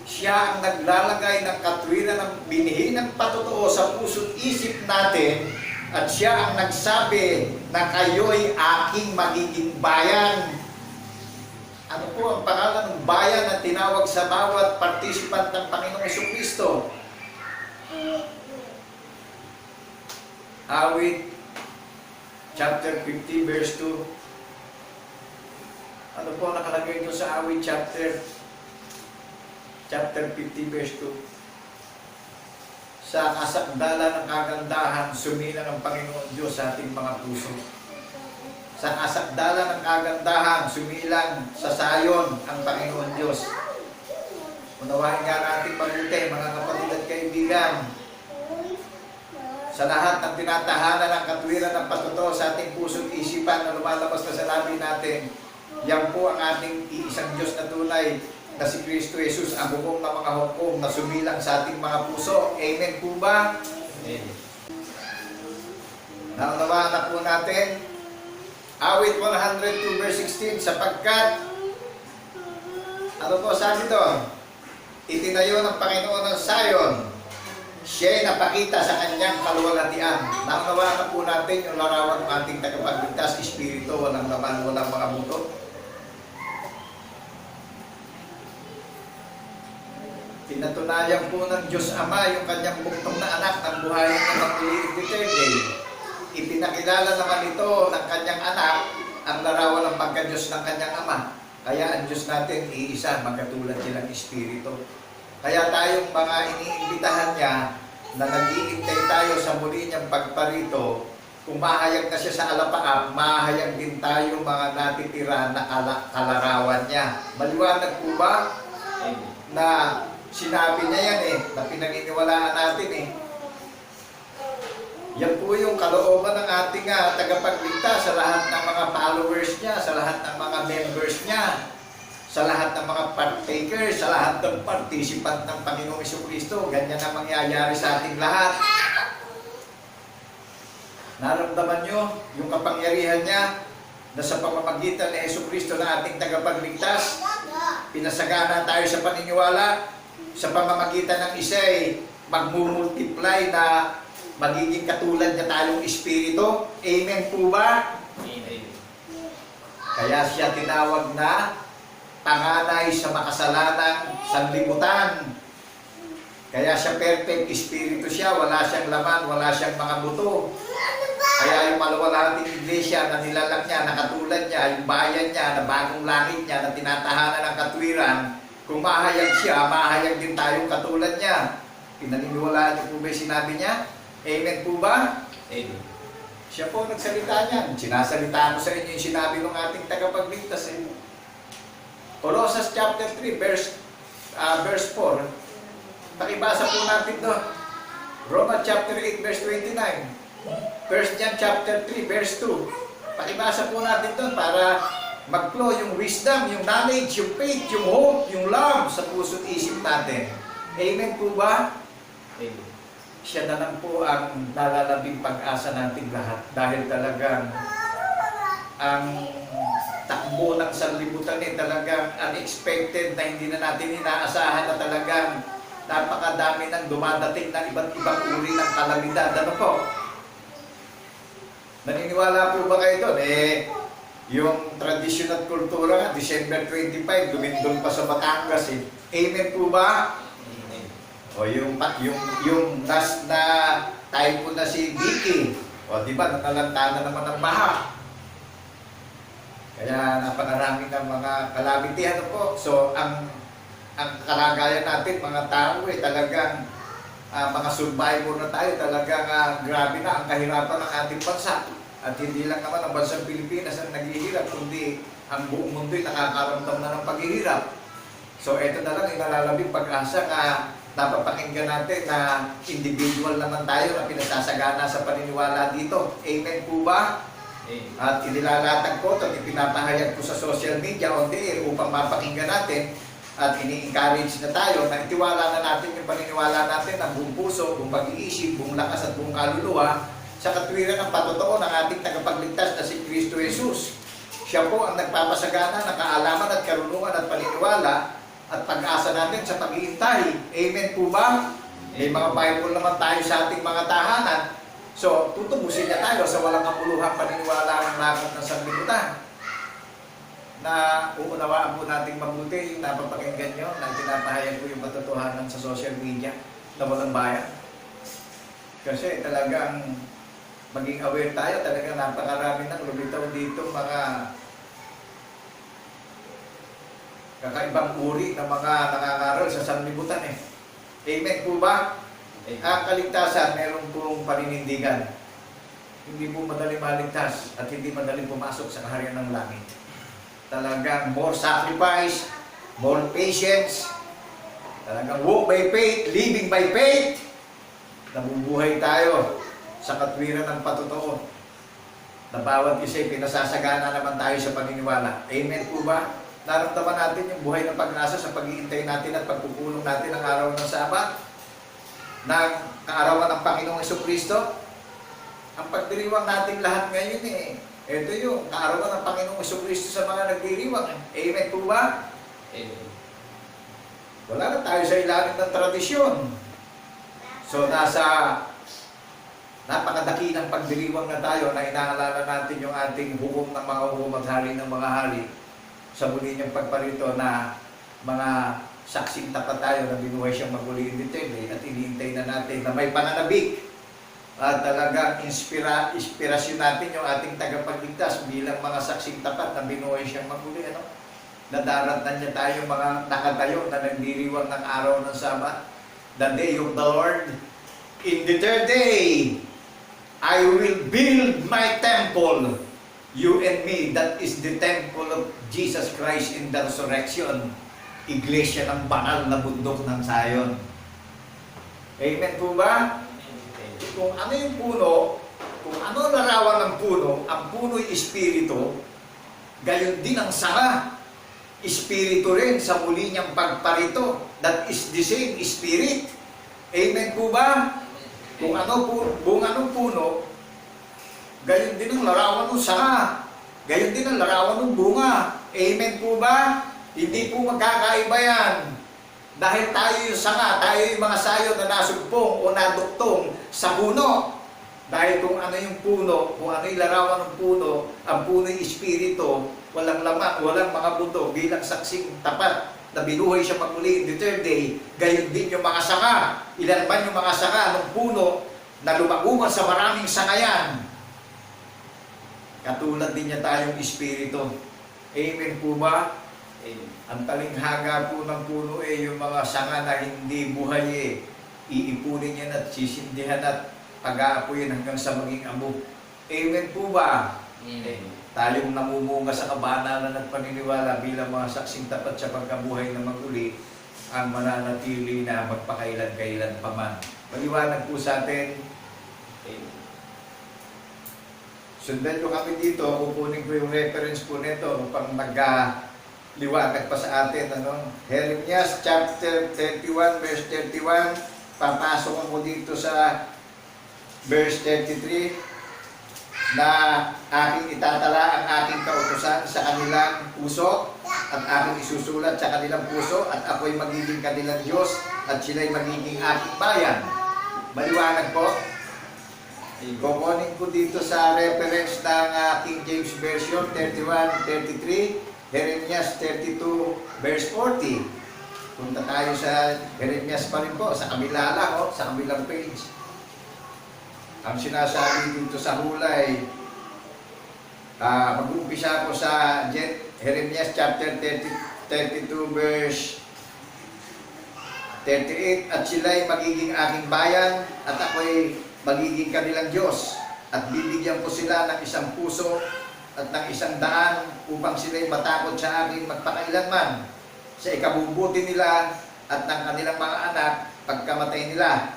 Siya ang naglalagay ng katwiran ng binhi ng patotoo sa puso't isip natin at siya ang nagsabi na kayo'y aking magiging bayan. Ano po ang pangalan ng bayan na tinawag sa bawat participant ng Panginoong Jesucristo? Awit chapter 50 verse 2. Ano po nakalagay doon sa Awit chapter 50 verse 2? Sa kasakdala ng kagandahan, sumilang ang Panginoon Diyos sa ating mga puso. Sa kasakdala ng kagandahan, sumilang sa sayon ang Panginoon Diyos. Unawain nga natin mabuti, mga kapatid at kaibigan, sa lahat ng tinatahanan ng katwiran ng patotoo sa ating puso't isipan na lumalabas na sa labi natin, yan po ang ating iisang Diyos na tunay na si Kristo Jesus, ang hukom ng mga hukom na sumilang sa ating mga puso. Amen po ba? Amen. Naunawaan na po natin. Awit 102 verse 16, sapagkat, ano po sabi doon? Itinayo ng Panginoon ng Zion, siya'y napakita sa kanyang kaluwalhatian. Naunawaan na po natin yung larawan ng ating tagapagligtas, Espiritu, walang laman, walang mga buto. Pinatunayan po ng Diyos Ama yung kanyang buktong na anak ng buhay ng Eternity. Ipinakilala naman ito ng kanyang anak ang larawan ng pagka-Diyos ng kanyang Ama. Kaya ang Diyos natin iisa, magkatulad silang Espiritu. Kaya tayong mga iniimbitahan niya na nag-iintay tayo sa muli niyang pagparito, kung mahayag na siya sa alapaap, mahayag din tayo mga natitira na kalarawan niya. Maliwanag po ba na sinabi niya yan na pinaniniwalaan natin Yan po yung kalooban ng ating tagapagligtas sa lahat ng mga followers niya, sa lahat ng mga members niya, sa lahat ng mga partakers, sa lahat ng participant ng Panginoong Jesucristo. Ganyan ang mangyayari sa ating lahat. Naramdaman nyo yung kapangyarihan niya na sa pamamagitan ni Jesucristo na ating tagapagligtas, pinasagana tayo sa paniniwala, sa pamamagitan ng isa'y magmumultiply na magiging katulad niya tayong Espiritu. Amen po ba? Amen. Kaya siya tinawag na panganay sa makasalanang sanlibutan. Kaya siya perfect espiritu siya, wala siyang laman, wala siyang mga buto. Kaya yung malawalahating iglesia na nilalang niya, na katulad niya, yung bayan niya, na bagong langit niya, na tinatahanan ng katwiran, kung mahayag siya, mahayag din tayong katulad niya. Pinaniniwalaan niyo po ba yung sinabi niya? Amen po ba? Amen. Siya po nagsalita niyan. Sinasalita ko sa inyo yung sinabi ng ating tagapagligtas. Colossus chapter 3, verse 4. Pakibasa po natin doon. Romans chapter 8, verse 29. 1 John chapter 3, verse 2. Pakibasa po natin doon para mag-flow yung wisdom, yung knowledge, yung faith, yung hope, yung love sa puso't isip natin. Amen po ba? Amen. Siya na lang po ang nalalabing pag-asa nating lahat. Dahil talagang ang takbo ng sanlibutan talagang unexpected na hindi na natin inaasahan na talagang napakadami ng dumadating na iba't ibang uri ng kalamidad. Ano po? Naniniwala po ba kayo doon? Yung tradisyon at kultura nga, December 25, lumindol pa sa Batangas. Amen po ba? Amen. O yung last na typhoon na si Vicky. O di ba, nakalanta na naman ng baha. Kaya napakarami ng mga calamity. Ano po? So, ang kalagayan natin, mga tao, talagang mga survivor na tayo, talagang grabe na ang kahirapan ng ating bansa. At hindi lang naman ang bansang Pilipinas ang naghihirap, kundi ang buong mundo ay nakakaramdam na ng paghihirap. So ito na lang, inalalabing pag-asa na napapakinggan natin na individual naman tayo na pinasasagana sa paniniwala dito. Amen po ba? Amen. At inilalatag ko at ipinapahayag ko sa social media on the air upang mapakinggan natin at ini-encourage na tayo na itiwala na natin yung paniniwala natin ng buong puso, buong pag-iisip, buong lakas at buong kaluluwa sa katwiran ng patotoo ng ating tagapagligtas na si Kristo Jesus. Siya po ang nagpapasagana ng kaalaman at karunungan at paniniwala at pag-asa natin sa pag-iintay. Amen po ba? May mga Bible naman tayo sa ating mga tahanan. So, tutubusin niya tayo sa walang kapuluhang paniniwala ng lakot ng sanlibutan. Na uunawaan po nating mabuti yung napapakinggan nyo na pinapahayag ko yung katotohanan sa social media na walang bayan. Kasi talagang maging aware tayo, talagang napakarami ng lumitaw dito mga kakaibang uri ng mga nangangaral sa sanlibutan Amen po ba? Amen. Ang kaligtasan, meron pong paninindigan. Hindi po madali maligtas at hindi madali pumasok sa kaharian ng langit. Talagang more sacrifice, more patience, talagang walk by faith, living by faith. Nabubuhay tayo sa katwiran ng patotoo na bawat isa pinasasagana naman tayo sa paniniwala. Amen po ba? Naramdaman natin yung buhay ng pag-asa sa pag-iintay natin at pagpupulong natin ng araw ng Sabat, ng kaarawan ng Panginoong Jesucristo. Ang pagdiriwang natin lahat ngayon ito yung kaarawan ng Panginoong Jesucristo sa mga nagdiriwang. Amen po ba? Amen. Wala na tayo sa ilalim ng tradisyon. So nasa napakadakilang pagdiriwang na tayo na inaalala natin yung ating hukom ng mga hukom at hari ng mga hari sa muli niyang pagparito na mga saksing tapat tayo na binuhay siyang maguli in detail at iniintay na natin na may pananabik at talagang inspirasyon natin yung ating tagapagligtas bilang mga saksing tapat na binuhay siyang maguli. Nadarat na niya tayo mga nakatayo na nagdiriwang ng araw ng Sabat, the day of the Lord. In the third day, I will build my temple. You and me, that is the temple of Jesus Christ in the resurrection. Iglesia ng banal na bundok ng Zion. Amen po ba? Kung ano yung puno, kung ano larawan ng puno, ang puno'y espiritu, gayon din ang sanga. Espiritu rin sa muli niyang pagparito. That is the same spirit. Amen po ba? Kung ano bunga ng puno, gayon din ang larawan ng sanga. Gayon din ang larawan ng bunga. Amen po ba? Hindi po magkakaiba yan. Dahil tayo yung sanga, tayo yung mga sayo na nasugpong o naduktong sa puno. Dahil kung ano yung puno, kung ano yung larawan ng puno, ang puno yung espiritu, walang laman, walang mga buto, bilang saksing tapat na binuhay siya magmuli in the third day, gayon din yung mga sanga. Ilan man yung mga sanga ng puno na lumaguman sa maraming sangayan. Katulad din niya tayong espiritu. Amen po ba? Ang talinghaga po ng puno yung mga sanga na hindi buhay iipunin niya at sisindihan at pag-aapoyin hanggang sa maging abo. Amen po ba? Amen. Tayong namumunga sa kabanalan at paniniwala bilang mga saksing tapat sa pagkabuhay na maguli ang mananatili na magpakailan-kailan pa man. Maliwanag po sa atin. Sundan nyo kami dito, kukunin ko yung reference po nito upang liwanag pa sa atin. Jeremias chapter 31 verse 31. Papasok ako dito sa verse 33 na aking itatala ang aking kautusan sa kanilang puso at aking isusulat sa kanilang puso at ako'y magiging kanilang Diyos at sila'y magiging aking bayan. Maliwanag po. Kukunin ko dito sa reference ng King James Version 31-33, Jeremias 32 verse 40. Punta tayo sa Jeremias pa rin po, sa kabila lang, sa kabilang page. Ang sinasabi dito sa hulay, mag-uumpisa ko sa Jeremias chapter 32 verse 38, at sila'y magiging aking bayan at ako'y magiging kanilang Diyos at bibigyan ko sila ng isang puso at ng isang daan upang sila'y matakot sa akin magpakailanman sa ikabubuti nila at ng kanilang mga anak pagkamatay nila.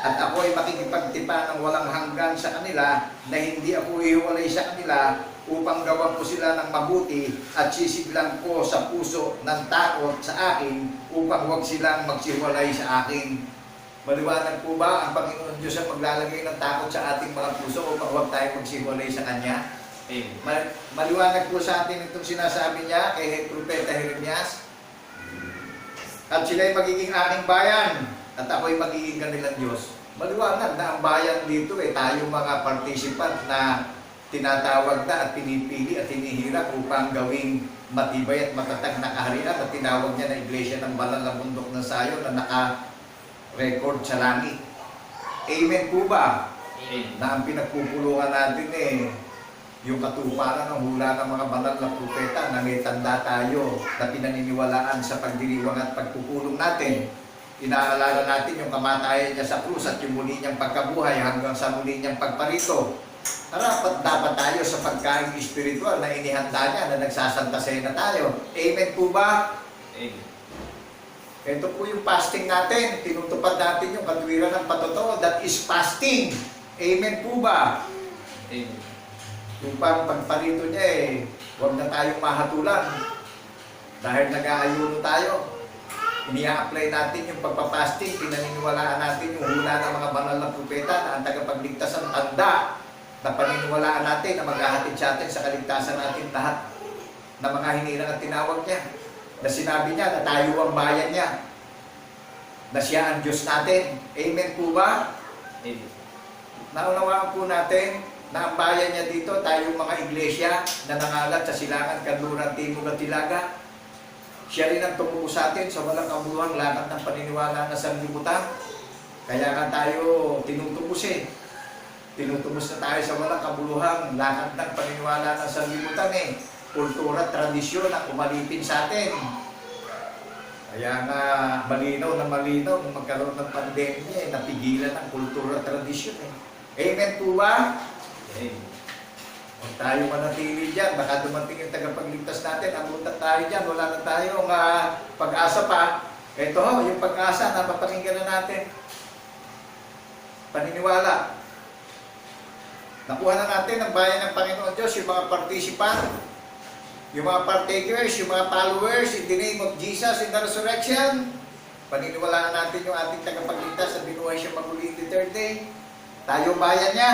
At ako ay makikipagtipa ng walang hanggan sa kanila na hindi ako ihiwalay sa kanila upang gawan ko sila ng mabuti at sisiglang ko sa puso ng takot sa akin upang huwag silang magsiwalay sa akin. Maliwanag po ba ang Panginoon Diyos ang maglalagay ng takot sa ating mga puso upang huwag tayo magsiwalay sa Kanya? Maliwanag po sa atin itong sinasabi niya kay Propeta Jeremias. At sila'y magiging aking bayan at ako'y magiging kanilang Diyos. Maliwanag na ang bayan dito tayong mga participant na tinatawag na at pinipili at hinihirap upang gawing matibay at matatag na kaharian at tinawag niya na Iglesia ng Banal na Bundok ng Sayon na naka-record sa langit. Amen po ba? Amen. Na ang pinagpupulungan natin yung katuparan ng hula ng mga banal na propeta na may tanda tayo na pinaniniwalaan sa pagdiriwang at pagpupulong natin. Inaalala natin yung kamatayan niya sa krus at yung muli niyang pagkabuhay hanggang sa muli niyang pagparito. Dapat tayo sa pagkain espiritual na inihanda niya na nagsasanta na tayo. Amen po ba? Amen. Ito po yung fasting natin. Tinutupad natin yung katwiran ng patotoo. That is fasting. Amen po ba? Amen. Yung pagparito niya huwag na tayong mahatulan. Dahil nag-aayuno tayo. Ini-apply natin yung pagpapasting, pinaniniwalaan natin yung hula ng mga banal na propeta na ang tagapagligtas ang tanda na paniniwalaan natin na maghahatid sa atin sa kaligtasan natin lahat na mga hinirang at tinawag niya. Na sinabi niya na tayo ang bayan niya. Na siya ang Diyos natin. Amen po ba? Amen. Naunawaan po natin na ang bayan niya dito, tayong mga iglesia na nangalat sa Silangan, Kanluran, Timog at Hilaga. Siya rin ang tumuko sa atin sa walang kabuluhang lakad ng paniniwala na sanlibutan. Kaya nga tayo tinutubos Tinutubos na tayo sa walang kabuluhang lakad ng paniniwala ng sanlibutan Kultura, tradisyon ang umalipin sa atin. Kaya nga malinaw nung magkaroon ng pandemya napigilan ang kultura, tradisyon Amen po ba? Amen. Kung tayo manatili dyan, baka dumating yung tagapagligtas natin, abutan tayo dyan, wala na tayong pag-asa pa. Ito yung pag-asa na mapakinggan na natin. Paniniwala. Nakuha na natin ang bayan ng Panginoon Diyos, yung mga participant, yung mga partakers, yung mga followers in the name of Jesus in the resurrection. Paniniwalaan natin yung ating tagapagligtas na binuhay siya maguli in the third day. Tayo bayan niya.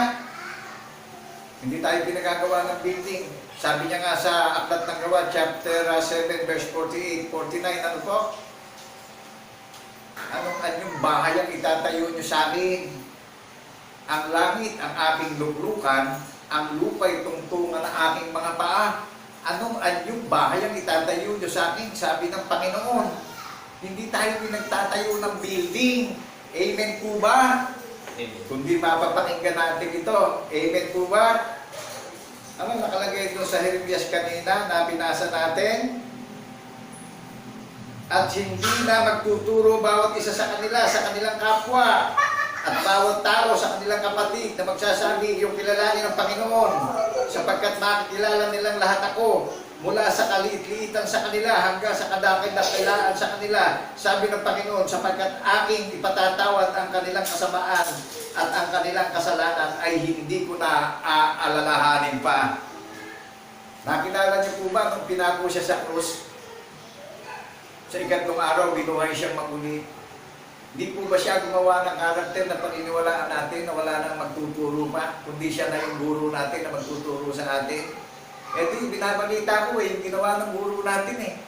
Hindi tayo pinagagawa ng building. Sabi niya nga sa Aklat ng Gawa, chapter 7, verse 48, 49, ano po? Anong bahay ang itatayo niyo sa akin? Ang langit ang aking luklukan, ang lupa'y tungtungan ng aking mga paa. yung bahay ang itatayo nyo sa akin, sabi ng Panginoon. Hindi tayo pinagtatayo ng building. Amen po ba? Amen. Kundi mapapakinggan natin ito. Amen po ba? Ano nakalagay doon sa Jeremias kanina na binasa natin? At hindi na magtuturo bawat isa sa kanila, sa kanilang kapwa, at bawat tao sa kanilang kapatid na magsasabi, yung kilalanin ng Panginoon, sapagkat makikilala nilang lahat ako, mula sa kaliit-liitan sa kanila hanggang sa kadakilakilaan sa kanila, sabi ng Panginoon, sapagkat aking ipatatawad ang kanilang kasamaan at ang kanilang kasalanan ay hindi ko na aalalahanin pa. Nakilala niyo po ba nung pinako siya sa krus? Sa ikatlong araw, binuhay siyang maguli. Hindi po ba siya gumawa ng karakter na paniniwalaan natin na wala nang magtuturo pa, kundi siya na yung guro natin na magtuturo sa atin? Ito yung binabalita ko yung ginawa ng guro natin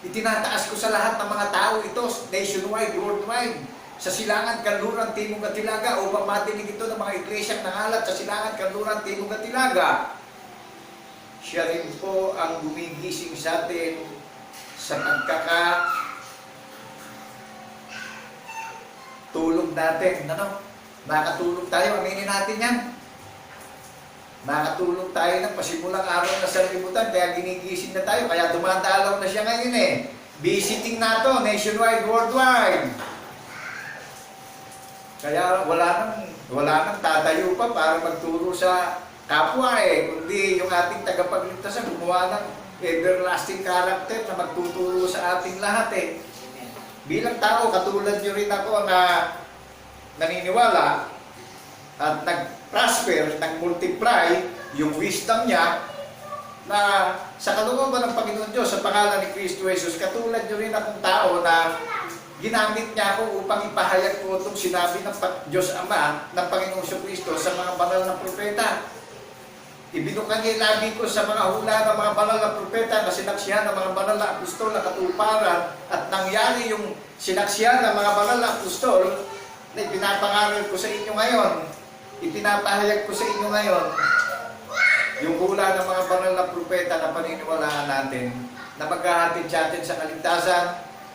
Itinataas ko sa lahat ng mga tao ito, nationwide, worldwide, sa Silangan, Kanluran, Timog at Hilaga, upang matinig ito ng mga iglesyang nangalat sa Silangan, Kanluran, Timog at Hilaga. Siya rin po ang gumigising sa atin sa tulog natin. Nakatulog tayo, aminin natin yan. Nakatulog tayo ng pasimulang araw na sa libutan, kaya ginigising na tayo, kaya dumadalaw na siya ngayon Visiting na to, nationwide, worldwide. Kaya wala nang tatayo pa para magturo sa kapwa kundi yung ating tagapagligtas gumawa ng everlasting character na magtuturo sa ating lahat Bilang tao, katulad nyo rin ako na naniniwala at nag-prosper, nag-multiply yung wisdom niya na sa kalooban ng Panginoon Diyos sa pangalan ni Kristo Jesus, katulad nyo rin akong tao na ginamit niya ako upang ipahayag ko itong sinabi ng Diyos Ama ng Panginoong Kristo sa mga banal na propeta. Ibinukan niya yung labi ko sa mga hula ng mga banal na propeta na sinaksihan ng mga banal na apostol na katuparan at nangyari yung sinaksihan ng mga banal na apostol na ipinapangaral ko sa inyo ngayon. Ipinapahayag ko sa inyo ngayon yung hula ng mga banal na propeta na paniniwalaan natin na maghahatid sa atin sa kaligtasan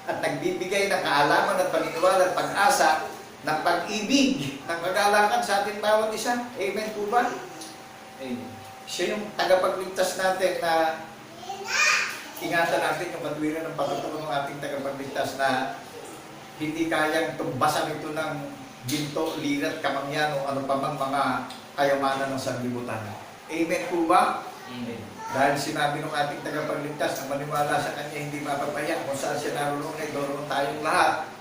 at nagbibigay ng kaalaman at paniniwala at pag-asa ng pag-ibig, ng kagalakan sa ating bawat isa. Amen po ba? Amen. Siya yung tagapagligtas natin na ingatan natin yung katwiran ng pagtutulong ng ating tagapagligtas na hindi kayang tumbasan ito ng ginto, lirat, kamangyan o ano pa mang mga kayamanan ng sanlibutan. Amen po ba? Amen. Dahil sinabi ng ating tagapagligtas na maniwala sa Kanya hindi mapapaya, kung saan siya narulong ay doon tayong lahat.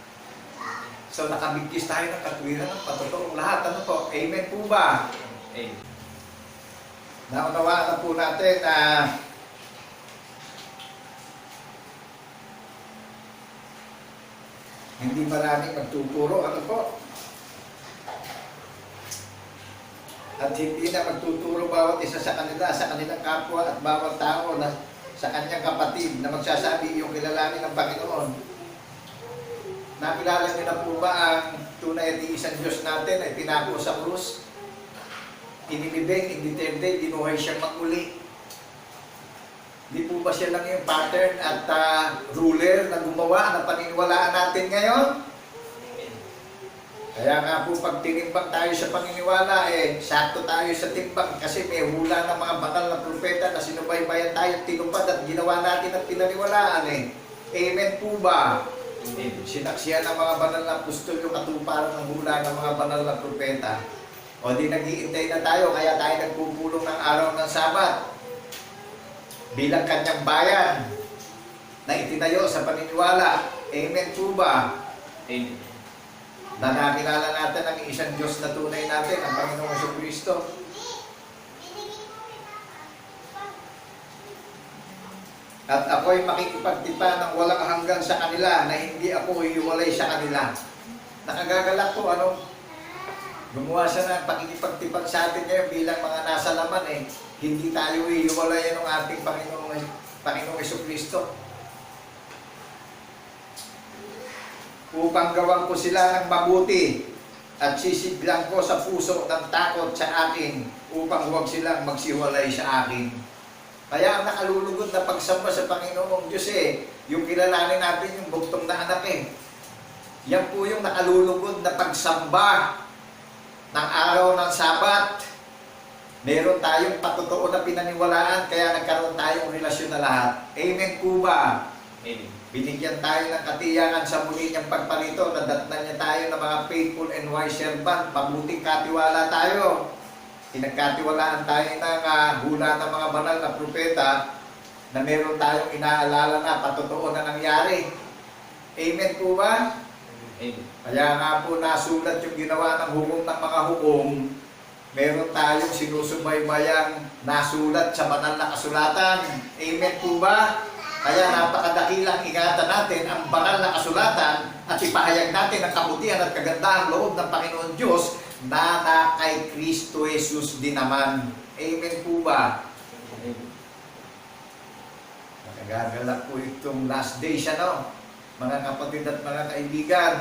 So nakabigkis tayo ng katwiran ng patutuong lahat. Ano po? Amen po ba? Amen. Naunawaan na po natin na hindi maraming magtuturo. Ano po? At hindi na magtuturo bawat isa sa kanila, sa kanilang kapwa at bawat tao na sa kanyang kapatid na magsasabi yung kilalanin ng Panginoon. Nakilala niyo na po ba ang tunay at isang Diyos natin ay pinako sa krus? Inilibing, inditende, dinuhay siyang maguli. Di po ba siya lang yung pattern at ruler na gumawa na paniniwalaan natin ngayon? Kaya nga po pag tinimbang tayo sa paniniwala, sakto tayo sa timbang kasi may hula ng mga banal na propeta na sinubaybayan tayo, tinupad at ginawa natin at pinaniwalaan Amen po ba? Amen. Sinaksihan ng mga banal na apostol yung katuparan ng hula ng mga banal na propeta. O di nag-iintay na tayo, kaya tayo nagpupulong ng araw ng Sabat bilang kanyang bayan na itinayo sa paniniwala. Amen po ba? Amen. Na nakilala natin ang isang Diyos na tunay natin, ang Panginoong Kristo. At ako'y makikipagtipa ng walang hanggan sa kanila na hindi ako hiwalay sa kanila. Nakagagalak po, gumawa siya ng pakikipagtipan sa atin ngayon bilang mga nasa laman hindi tayo iiwalayan ng ating Panginoong Kristo. Upang gawan ko sila ng mabuti at sisiglang ko sa puso ng takot sa akin upang huwag silang magsiwalay sa akin. Kaya ang nakalulugod na pagsamba sa Panginoong Diyos yung kilalanin natin yung bugtong na anak Yan po yung nakalulugod na pagsamba ng araw ng Sabat. Meron tayong patotoo na pinaniwalaan, kaya nagkaroon tayong relasyon na lahat. Amen po ba? Amen. Binigyan tayo ng katiyakan sa muli niyang pagparito, nadatnan niya tayo ng mga faithful and wise servant. Mabuting katiwala tayo. Pinagkatiwalaan tayo ng hula ng mga banal na propeta na meron tayong inaalala na patotoo na nangyari. Amen po ba? Amen. Kaya nga po nasulat yung ginawa ng hukom ng mga hukom. Meron tayong sinusubaybayang nasulat sa banal na kasulatan. Amen po ba? Kaya napakadakilang ingatan natin ang banal na kasulatan at ipahayag natin ang kabutihan at kagandahang loob ng Panginoon Diyos na kay Kristo Jesus din naman. Amen po ba? Nakagagalak po itong last days, mga kapatid at mga kaibigan.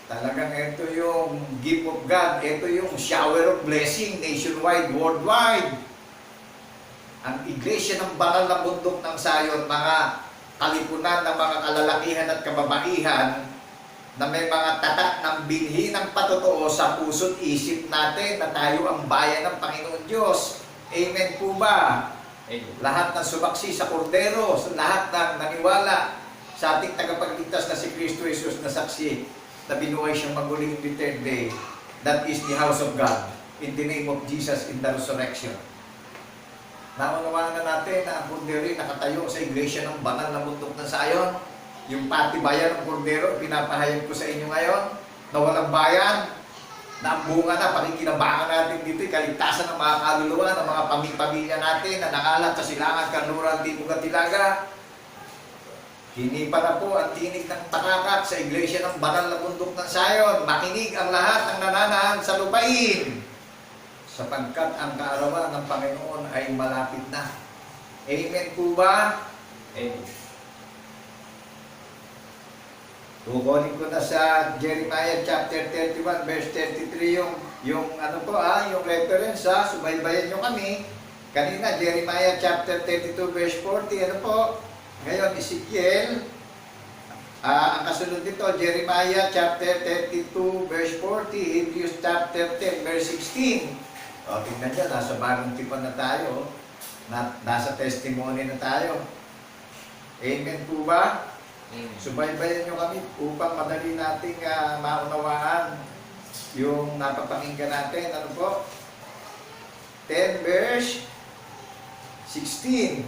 Talagang ito yung gift of God. Ito yung shower of blessing nationwide, worldwide. Ang iglesia ng banal na bundok ng Sayon, mga kalipunan ng mga kalalakihan at kababaihan na may mga tatak ng binhi ng patotoo sa puso't isip natin na tayo ang bayan ng Panginoon Diyos. Amen po ba? Amen. Lahat ng sumaksi sa kordero, lahat ng naniwala sa ating tagapagligtas na si Kristo Jesus na saksi na binuhay siyang maguling the third day. That is the house of God in the name of Jesus in the resurrection. Naunawaan na natin na ang kordero nakatayo sa iglesia ng banal na bundok ng Sayon. Yung patibayan ng kordero, pinapahayag ko sa inyo ngayon na walang bayan, na ang bunga na pakikinabangan natin dito, kaligtasan ng mga kaluluwa, ng mga pamilya natin na nakalat sa silangan, kanluran, timog at tilaga. Hinipa na po ang tinig ng takakak sa iglesia ng banal na bundok ng Sayon. Makinig ang lahat ng nananahan sa lupain, sapagkat ang kaarawan ng Panginoon ay malapit na. Amen po ba? Amen. Kukunin ko na sa Jeremiah chapter 31 verse 33 yung reference subaybayan nyo kami. Kanina Jeremiah chapter 32 verse 40, ano po? Ngayon Ezekiel, ang kasunod nito Jeremiah chapter 32 verse 40, Hebrews chapter 10 verse 16. O tingnan nyo, nasa bagong tipan na tayo, nasa testimony na tayo. Amen po ba? Subaybayan nyo kami upang madali nating maunawaan yung napapakinggan natin. Ano po? 10 verse 16.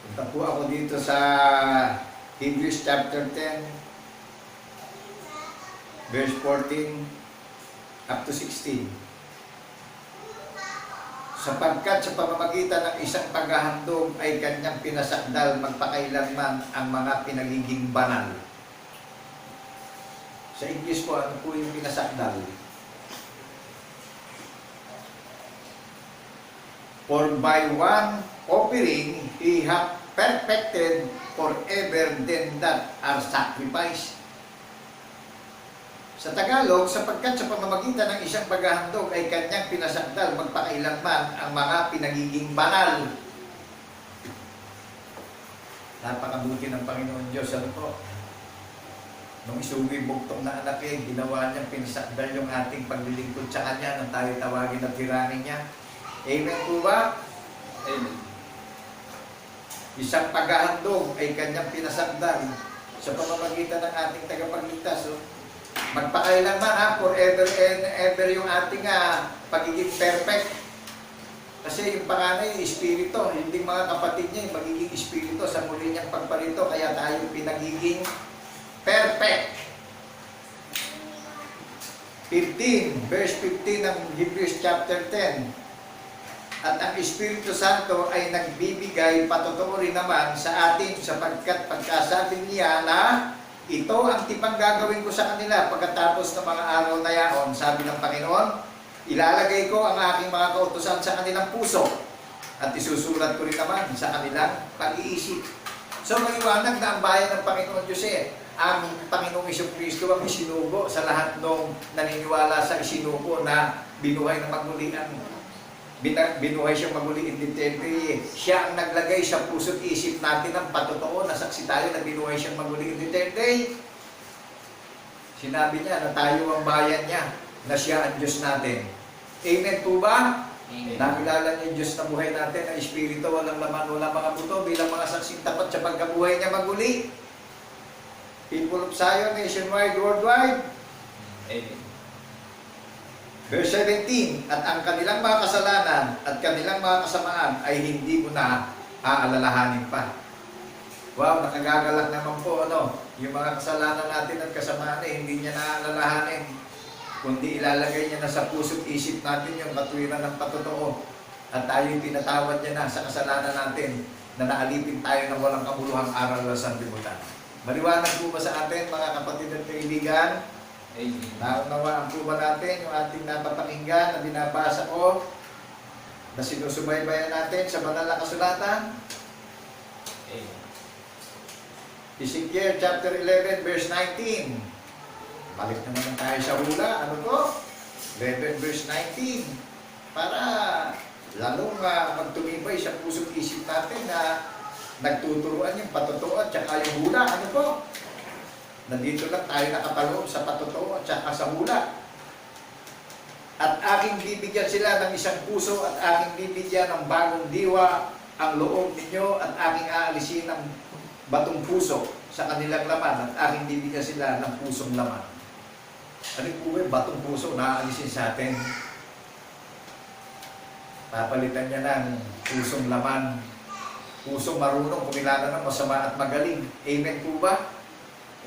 Punta po ako dito sa Hebrews chapter 10, verse 14 up to 16. Sapagkat sa pamamagitan ng isang paghahandog ay kanyang pinasakdal magpakailanman ang mga pinagiging banal. Sa English po, ano po yung pinasakdal? For by one offering, He hath perfected forever them that are sacrificed. Sa Tagalog, sapagkat sa pamamagitan ng isang paghahandog ay kanyang pinasakdal magpakailanman ang mga pinagiging banal. Napakabuti ng Panginoon Diyos. Ano po? Nung isuwi bugtong na anak ginawa niyang pinasakdal yung ating paglilingkod sa Kanya nang tayo tawagin at tiranin niya. Amen po ba? Amen. Isang paghahandog ay kanyang pinasakdal sa pamamagitan ng ating tagapagligtas. Magpakailanman forever and ever yung ating pagiging perfect. Kasi yung panganay, espiritu, hindi mga kapatid niya, yung magiging espiritu sa muli niyang pagparito, kaya tayo pinagiging perfect. 15, verse 15 ng Hebrews chapter 10. At ang Espiritu Santo ay nagbibigay patotoo rin naman sa atin sapagkat pagkasabi niya na ito ang tipang gagawin ko sa kanila pagkatapos ng mga araw na yaon. Sabi ng Panginoon, ilalagay ko ang aking mga kautusan sa kanilang puso At isusulat ko rin naman sa kanilang pag-iisip. So maliwanag na ang bayan ng Panginoon Diyos ang Panginoong Jesucristo ang isinugo sa lahat ng naniniwala sa isinugo na binuhay na magmuli ang binuhay siyang magmuli in eternity. Siya ang naglagay sa puso't isip natin ng patotoo na saksi tayo na binuhay siyang magmuli in eternity. Sinabi niya na tayo ang bayan niya, na siya ang Diyos natin. Amen po ba? Amen. Nakilala niyo yung Diyos na buhay natin, na Espiritu, walang laman, walang mga buto, bilang mga saksing tapat sa pagkabuhay niya maguli. People of Zion, nationwide, worldwide. Amen. Verse 17, at ang kanilang mga kasalanan at kanilang mga kasamaan ay hindi mo na aalalahanin pa. Wow, nakagagalak naman po, yung mga kasalanan natin at kasamaan hindi niya naaalalahanin. Kundi ilalagay niya na sa puso't isip natin yung katwiran ng patotoo. At tayo'y tinatawad niya na sa kasalanan natin na naalipin tayo ng walang kabuluhang aral na sanlibutan. Maliwanag po ba sa atin, mga kapatid at kaibigan? Amen. Naunawaan po ba natin yung ating napapakinggan na binabasa ko, na sinusubaybayan natin sa banal na kasulatan? Amen. Ezekiel chapter 11 verse 19. Balik naman tayo sa hula. Ano to? 11 verse 19. Para lalong magtumibay sa puso't isip natin na nagtuturuan yung patotoo at saka yung hula. Ano to? Nandito lang tayo nakapaloob sa patotoo at saka sa hula. At aking bibigyan sila ng isang puso at aking bibigyan ng bagong diwa ang loob ninyo at aking aalisin ng batong puso sa kanilang laman at aking bibigyan sila ng pusong laman. Ano po ba yung batong puso na aalisin sa atin? Papalitan niya ng pusong laman, pusong marunong kumilala ng masama at magaling. Amen po ba?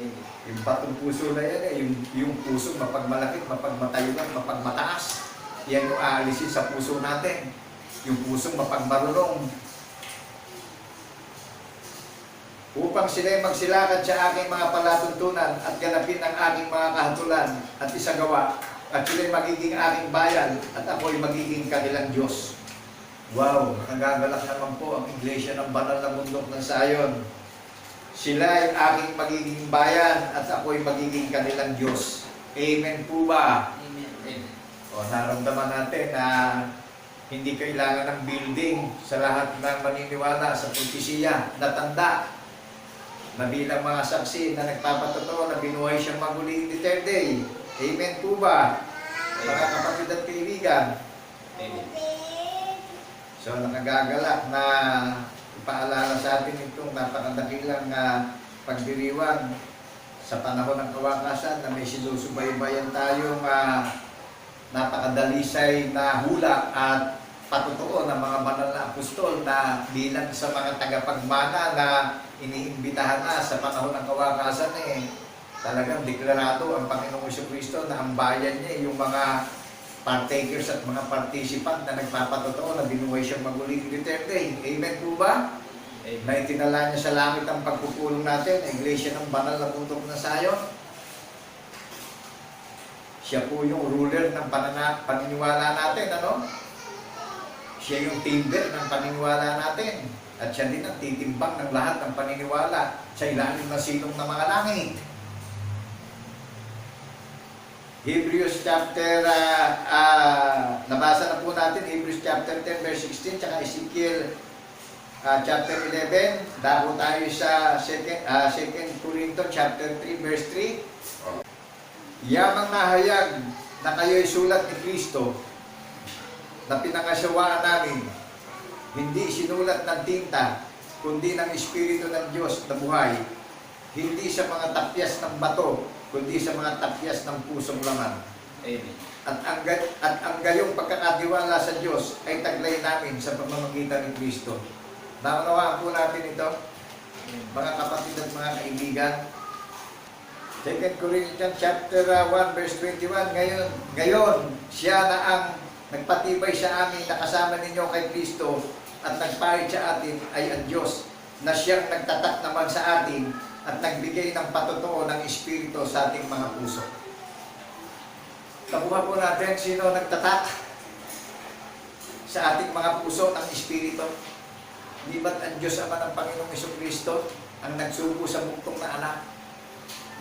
Amen. Yung batong puso na yan yung pusong mapagmalakit, mapagmatayunan, mapagmataas. Yan yung aalisin sa puso natin. Yung pusong mapagmarunong. Upang sila'y magsilakad sa aking mga palatuntunan at ganapin ang aking mga kahatulan at isagawa at sila'y magiging aking bayan at ako'y magiging kanilang Diyos. Wow, nakagagalak naman po ang iglesia ng banal na bundok ng Zion. Sila'y aking magiging bayan at ako'y magiging kanilang Diyos. Amen po ba? Amen. Amen. O, naramdaman natin na hindi kailangan ng building sa lahat ng maniniwala sa propesiya na tanda na bilang mga saksi na nagpapatotoo na binuhay siyang maguli in the third day. Amen po ba? Mga kapatid at kaibigan. Amen. So nakagagalak na ipaalala sa atin itong napakadakilang pagdiriwang sa panahon ng kawakasan na may sinusubaybayan tayong napakadalisay na hula at patotoo ng mga banal na apostol na bilang sa mga tagapagmana na iniimbitahan na sa panahon ng kawakasan talagang deklarado ang Panginoong Jesucristo na ang bayan niya yung mga partakers at mga participant na nagpapatotoo na binuhay siyang maguli in the third day. Amen po ba? Amen. Na itinala niya sa langit ang pagpupulong natin, ang iglesia ng banal na bundok ng Zion. Siya po yung ruler ng paniniwala natin, Siya yung timber ng paniniwala natin. At siya din ang titimbang ng lahat ng paniniwala sa ilalim ng silong ng mga langit. Hebrews chapter, nabasa na po natin, Hebrews chapter 10 verse 16, tsaka Ezekiel chapter 11. Dako tayo sa 2 Corinto chapter 3 verse 3. Yamang nahayag na kayo'y sulat ni Kristo na pinangasyawaan namin, hindi sinulat ng tinta, kundi ng Espiritu ng Diyos na buhay, hindi sa mga tapyas ng bato, kundi sa mga tapyas ng pusong laman. Amen. At ang gayong pagkakatiwala sa Diyos ay taglay namin sa pamamagitan ni Kristo. Naunawaan po natin ito, mga kapatid at mga kaibigan. 2 Corinthians chapter 1 verse 21, ngayon siya na ang nagpatibay sa amin na kasama ninyo kay Kristo at nagpahid sa atin ay ang Diyos na siyang nagtatak naman sa atin at nagbigay ng patotoo ng Espiritu sa ating mga puso. Tabuhan po natin sino nagtatak. sa ating mga puso ng Espiritu? Di ba't ang Diyos Ama ng Panginoong Jesucristo ang nagsugo sa buktong na anak?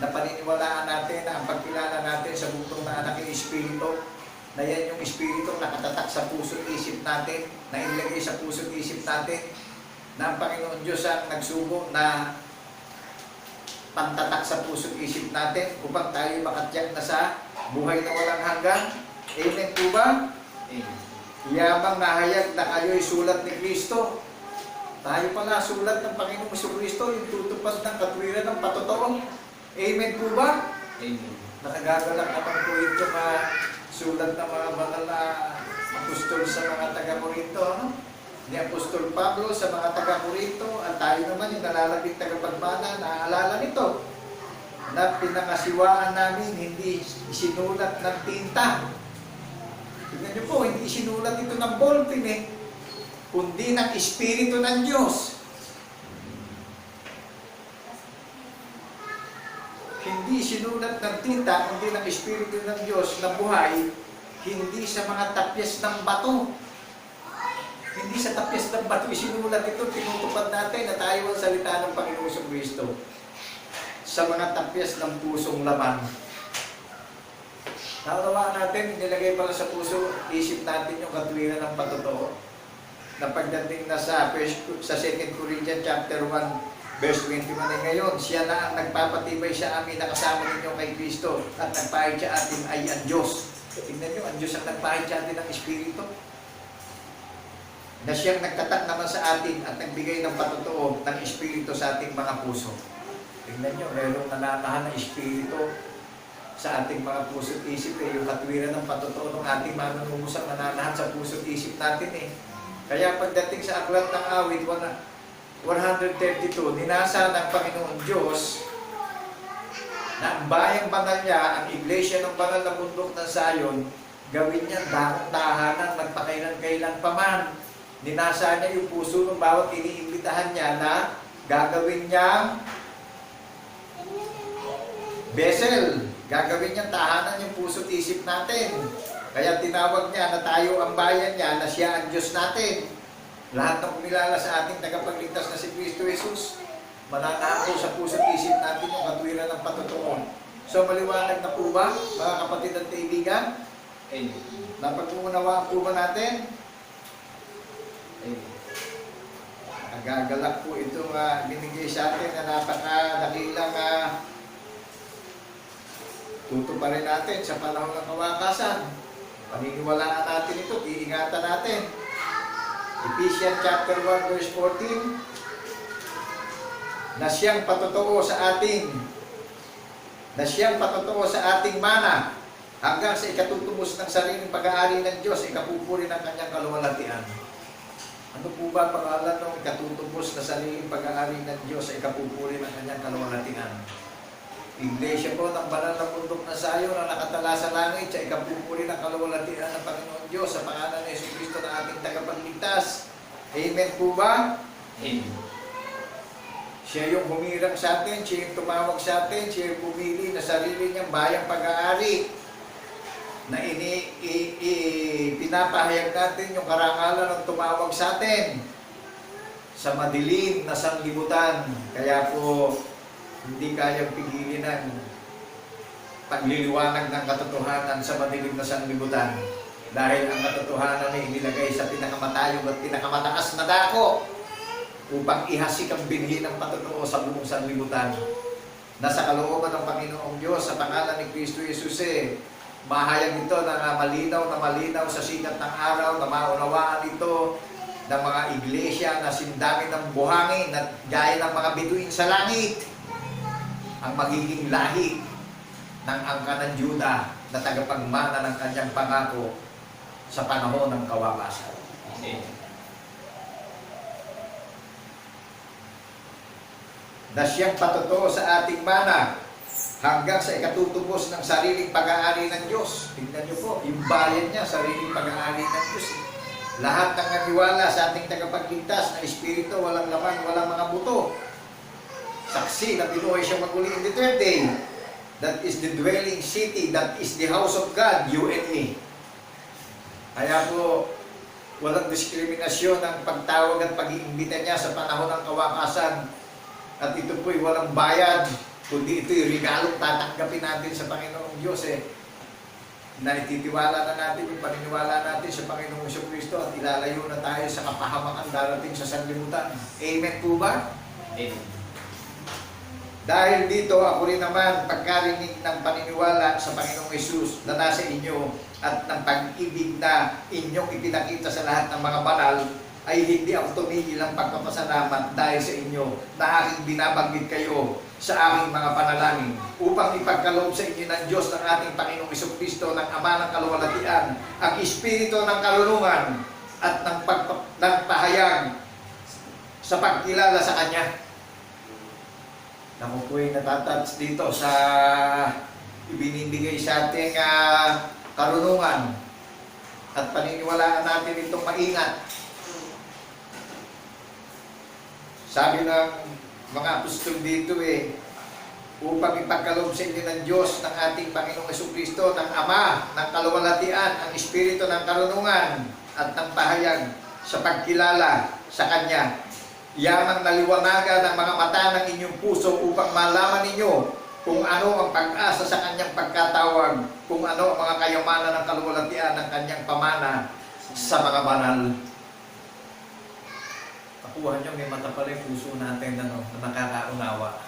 Na paniniwalaan natin na ang pagkilala natin sa buktong na anak ng Espiritu, na yan yung Espiritu nakatatak sa puso at isip natin, na ilagay sa puso at isip natin, na ang Panginoon Diyos ang nagsugo na pantatak sa puso at isip natin upang tayo makatiyak na sa buhay na walang hanggan. Amen po ba? Amen. Yamang nahayag na kayo'y sulat ni Kristo. Tayo pala sulat ng Panginoong Jesucristo, yung tutupad ng katwiran ng patotoo. Amen po ba? Amen. Nakagagalak naman po ito sulat ng mga banal na apostol sa mga taga-Corinto. No? Ni Apostol Pablo sa mga taga-Corinto, at tayo naman yung nalalabing tagapagmana, naaalala nito na pinangasiwaan namin, hindi isinulat ng tinta. Tignan niyo po, hindi isinulat ito ng ballpen kundi ng Espiritu ng Diyos. Hindi sinulat ng tinta, kundi ng Espiritu ng Diyos na buhay, hindi sa mga tapyas ng bato. Hindi sa tapyas ng bato isinulat ito, tinutupad natin na tayo ang salita ng Panginoong Jesucristo sa mga tapyas ng pusong laman. Naunawaan natin, nilagay pala sa puso, isip natin yung katwiran ng patotoo. Na pagdating na sa 2 Corinthians chapter 1, verse 21 ngayon, siya na ang nagpapatibay sa amin na kasama ninyo kay Kristo at nagpahid sa atin ay ang Diyos. Tingnan nyo, ang Diyos ang nagpahid sa atin ng Espiritu. Na siyang nagtatak naman sa atin at nagbigay ng patotoo ng Espiritu sa ating mga puso. Tingnan nyo, mayroong nananahan ng Espiritu sa ating mga puso at isip. Yung katwiran ng patotoo ng ating manunungusang nananahan sa puso at isip natin Kaya pagdating sa aklat ng awit 132, ninasa ng Panginoon Diyos na ang bayang banal niya, ang iglesia ng banal na bundok ng Zion, gawin niya dakong tahanan magpakailan-kailan paman. Ninasa niya yung puso ng bawat iniimbitahan niya na gagawin niyang vessel, gagawin niyang tahanan yung puso at isip natin. Kaya tinawag niya na tayo ang bayan niya, na siya ang Diyos natin. Lahat ng kumilala sa ating tagapagligtas na si Kristo Jesus, mananako sa puso at isip natin yung katwiran ng patotoo. So maliwanag na po ba, mga kapatid at kaibigan? Amen. Napag-uunawaan po ba natin? Amen. Nagagalak po itong binigay sa atin na napakadakilang tutuparin natin sa panahon ng kawakasan. Paniniwalaan natin ito, iingatan natin. Ephesians chapter 1 verse 14, na siyang patotoo sa ating mana hanggang sa ikatutubos ng sariling pag-aari ng Diyos, ikapupuri ng kanyang kaluwalhatian. Ano po ba pangalan ng ikatutubos na sariling pag-aari ng Diyos, ikapupuri ng kanyang kaluwalhatian? Iglesia po ng banal na bundok na Zion na nakatala sa langit, sa ikapupuri ng kaluwalhatian ng Panginoon Diyos sa pangalan ni Jesucristo na ating tagapagligtas. Amen po ba? Amen. Siya yung humirang sa atin, siya yung tumawag sa atin, siya yung pumili na sarili niyang bayang pag-aari na pinapahayag natin yung karangalan ng tumawag sa atin sa madilim na sanlibutan. Kaya po, hindi kayang pigilin ang pagliliwanag ng katotohanan sa madilim na sanlibutan. Dahil ang katotohanan ay inilagay sa pinakamatayog at pinakamataas na dako upang ihasik ang binhi ng patotoo sa buong sanlibutan. Nasa kalooban ng Panginoong Diyos sa pangalan ni Kristo Jesus mahayag ito na malinaw sa sikat ng araw, na maunawaan ito ng mga iglesia na sindami ng buhangin at gaya ng mga bituin sa langit, ang magiging lahi ng angka ng Juda na tagapagmana ng kanyang pangako sa panahon ng kawawasan. Amen. Na siyang patotoo sa ating mana hanggang sa ikatutubos ng sariling pag-aari ng Diyos. Tingnan niyo po, yung bayan niya, sariling pag-aari ng Diyos. Lahat ng naniwala sa ating tagapagligtas na Espiritu, walang laman, walang mga buto. Saksi na binuhay siya maguli in the third day. That is the dwelling city, that is the house of God, you and me. Kaya po, Walang diskriminasyon ang pagtawag at pag-iimbita niya sa panahon ng kawakasan. At ito po'y walang bayad, kundi ito'y regalong tatanggapin natin sa Panginoong Diyos na ititiwala na natin yung paniniwala natin sa Panginoong Jesucristo at ilalayo na tayo sa kapahamakan darating sa sanlibutan. Amen po ba? Amen. Dahil dito, ako rin naman, pagkarinig ng paniniwala sa Panginoong Hesus na nasa inyo at ng pag-ibig na inyong ipinakita sa lahat ng mga banal, ay hindi ako tumigil ang pagpapasalamat dahil sa inyo na aking binabanggit kayo sa aking mga panalangin upang ipagkaloob sa inyo ng Diyos ng ating Panginoong Jesucristo, ng Ama ng kaluwalhatian, ang Espiritu ng karunungan at ng pahayag sa pagkilala sa Kanya. Ako po'y natatouch dito sa ibinibigay sa ating karunungan at paniniwalaan natin itong maingat. Sabi ng mga apostol dito upang ipagkaloob sa inyo ng Diyos ng ating Panginoong Jesucristo, ng Ama ng kaluwalhatian, ang Espiritu ng karunungan at ng pahayag sa pagkilala sa Kanya. Yamang naliwanagan ng mga mata ng inyong puso upang malaman ninyo kung ano ang pag-asa sa Kanyang pagkatawag, kung ano ang mga kayamanan ng kaluwalhatian ng Kanyang pamana sa mga banal. Nakuha nyo, may mata pala yung puso natin na nakakaunawa.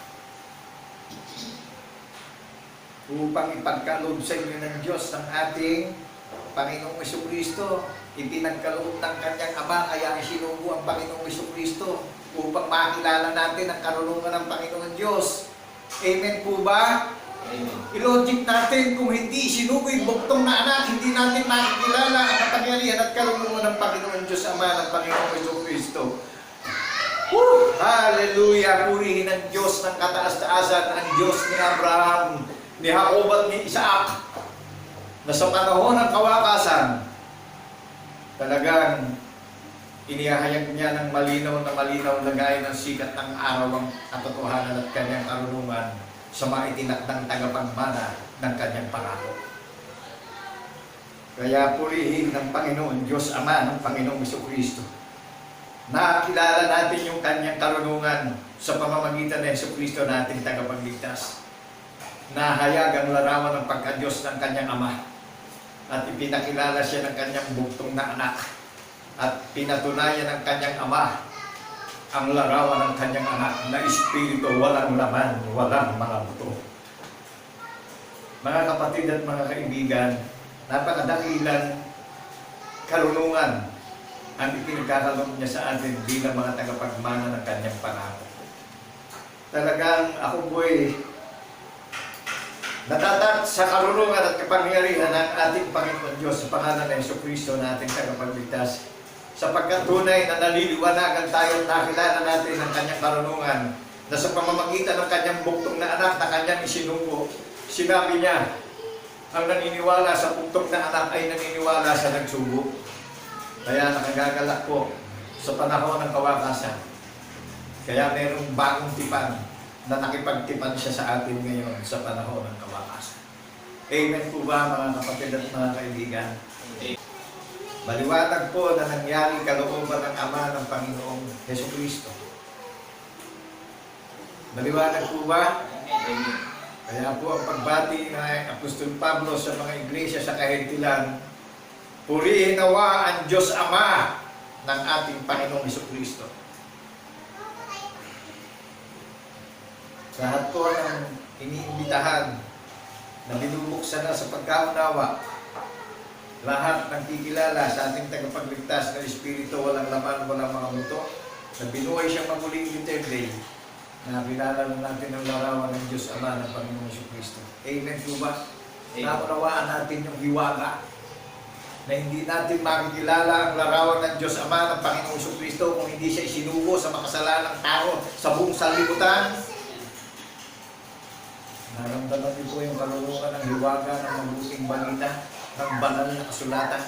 Upang ipagkaloob sa inyo ng Diyos ng ating Panginoong Jesucristo, ipinagkaloob ng Kanyang Ama, kaya isinugo ang Panginoong Jesucristo upang makilala natin ang karunungan ng Panginoon Diyos. Amen po ba? Amen. I-logic natin, kung hindi isinugo yung buktong na anak, hindi natin makikilala ang kapangyarihan at karunungan ng Panginoon Diyos Ama ng Panginoong Jesucristo. Hallelujah! Purihin ang Diyos ng kataas-taasan, ang Diyos ni Abraham, ni Jacob at ni Isaac, na sa panahon ng kawakasan, talagang inihahayag niya ng malinaw na gaya ng sikat ng araw ang katotohanan at Kanyang karunungan sa mga itinakdang tagapagmana ng Kanyang pangako. Kaya purihin ng Panginoon Diyos Ama ng Panginoong Jesucristo. Nakakilala natin yung Kanyang karunungan sa pamamagitan ng Jesucristo nating tagapagligtas. Nahayag ang larawan ng pagka-Diyos ng Kanyang Ama. At ipinakilala siya ng Kanyang buktong na anak. At pinatunayan ng Kanyang Ama ang larawan ng Kanyang anak na Espiritu, walang laman, walang mga buto. Mga kapatid at mga kaibigan, napakadakilan karunungan ang ipinagkakaloob niya sa atin bilang mga tagapagmana ng Kanyang pangako. Talagang ako po'y natatat sa karunungan at kapangyarihan ng ating Panginoon Diyos sa pangalan ng Jesucristo na ating tagapagligtas. Sapagkat tunay na naliliwanagan tayo at nakilala natin ang Kanyang karunungan na sa pamamagitan ng Kanyang buktong na anak na Kanyang isinugo, sinabi niya, ang naniniwala sa buktong na anak ay naniniwala sa nagsugo. Kaya nakagagalak po sa panahon ng kawakasan. Kaya mayroong bagong tipan na nakipagtipan siya sa atin ngayon sa panahon ng kawakasan. Amen po ba mga kapatid at mga kaibigan? Maliwanag po na nangyari kalooban ng Ama ng Panginoong Jesucristo. Maliwanag po ba? Kaya po ang pagbati ng Apostol Pablo sa mga iglesia sa kahentilan, purihin nawa ang Diyos Ama ng ating Panginoong Jesucristo. Lahat po ng iniimbitahan na binubuksan na sa pagkaunawa, lahat ng kikilala sa ating tagapagligtas na Espiritu, walang laman, walang mga buto, na binuhay siya maguling yung third day, na binalala natin ang larawan ng Diyos Ama ng Panginoong Jesucristo. Amen po ba? Naunawaan natin yung hiwaga na hindi natin makikilala ang larawan ng Diyos Ama ng Panginoong Jesucristo kung hindi siya isinugo sa makasalanang tao sa buong sanlibutan. Naramdaman niyo po yung kaluluwa ng hiwaga ng mabuting balita ng banal na kasulatan.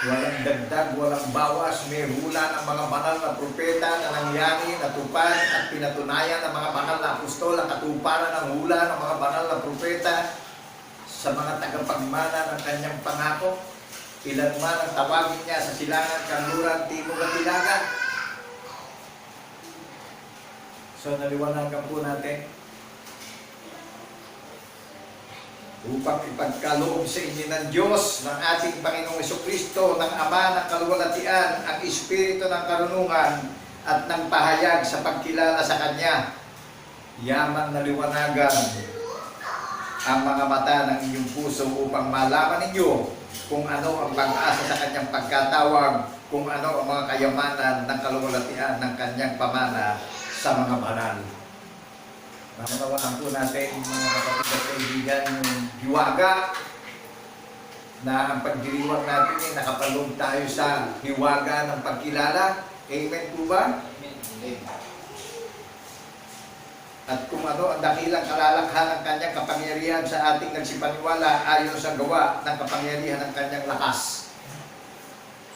Walang dagdag, walang bawas, may hula ng mga banal na propeta na nangyari, natupad at pinatunayan ng mga banal na apostol ang katuparan ng hula ng mga banal na propeta sa mga tagapagmana ng Kanyang pangako. Ilan man ang tawagin niya sa silangan, kanluran, timog at ilagan. So naliwanagan po natin upang ipagkaloob sa inyo ng Diyos, ng ating Panginoong Jesucristo, ng Ama ng kaluwalhatian, ang Espiritu ng karunungan at ng pahayag sa pagkilala sa Kanya. Yamang naliwanagan ang mga mata ng inyong puso upang malaman ninyo kung ano ang pag-asa sa Kanyang pagkatawag, kung ano ang mga kayamanan ng kaluwalhatian ng Kanyang pamana sa mga banal. Maunawaan po natin, mga kapatid at kaibigan, yung hiwaga na ang pagdiriwang natin ay nakapaloob tayo sa hiwaga ng pagkilala. Amen po ba? Amen. At kung ano ang dakilang kalalakhan ng Kanyang kapangyarihan sa ating nagsipaniwala ayon sa gawa ng kapangyarihan ng Kanyang lakas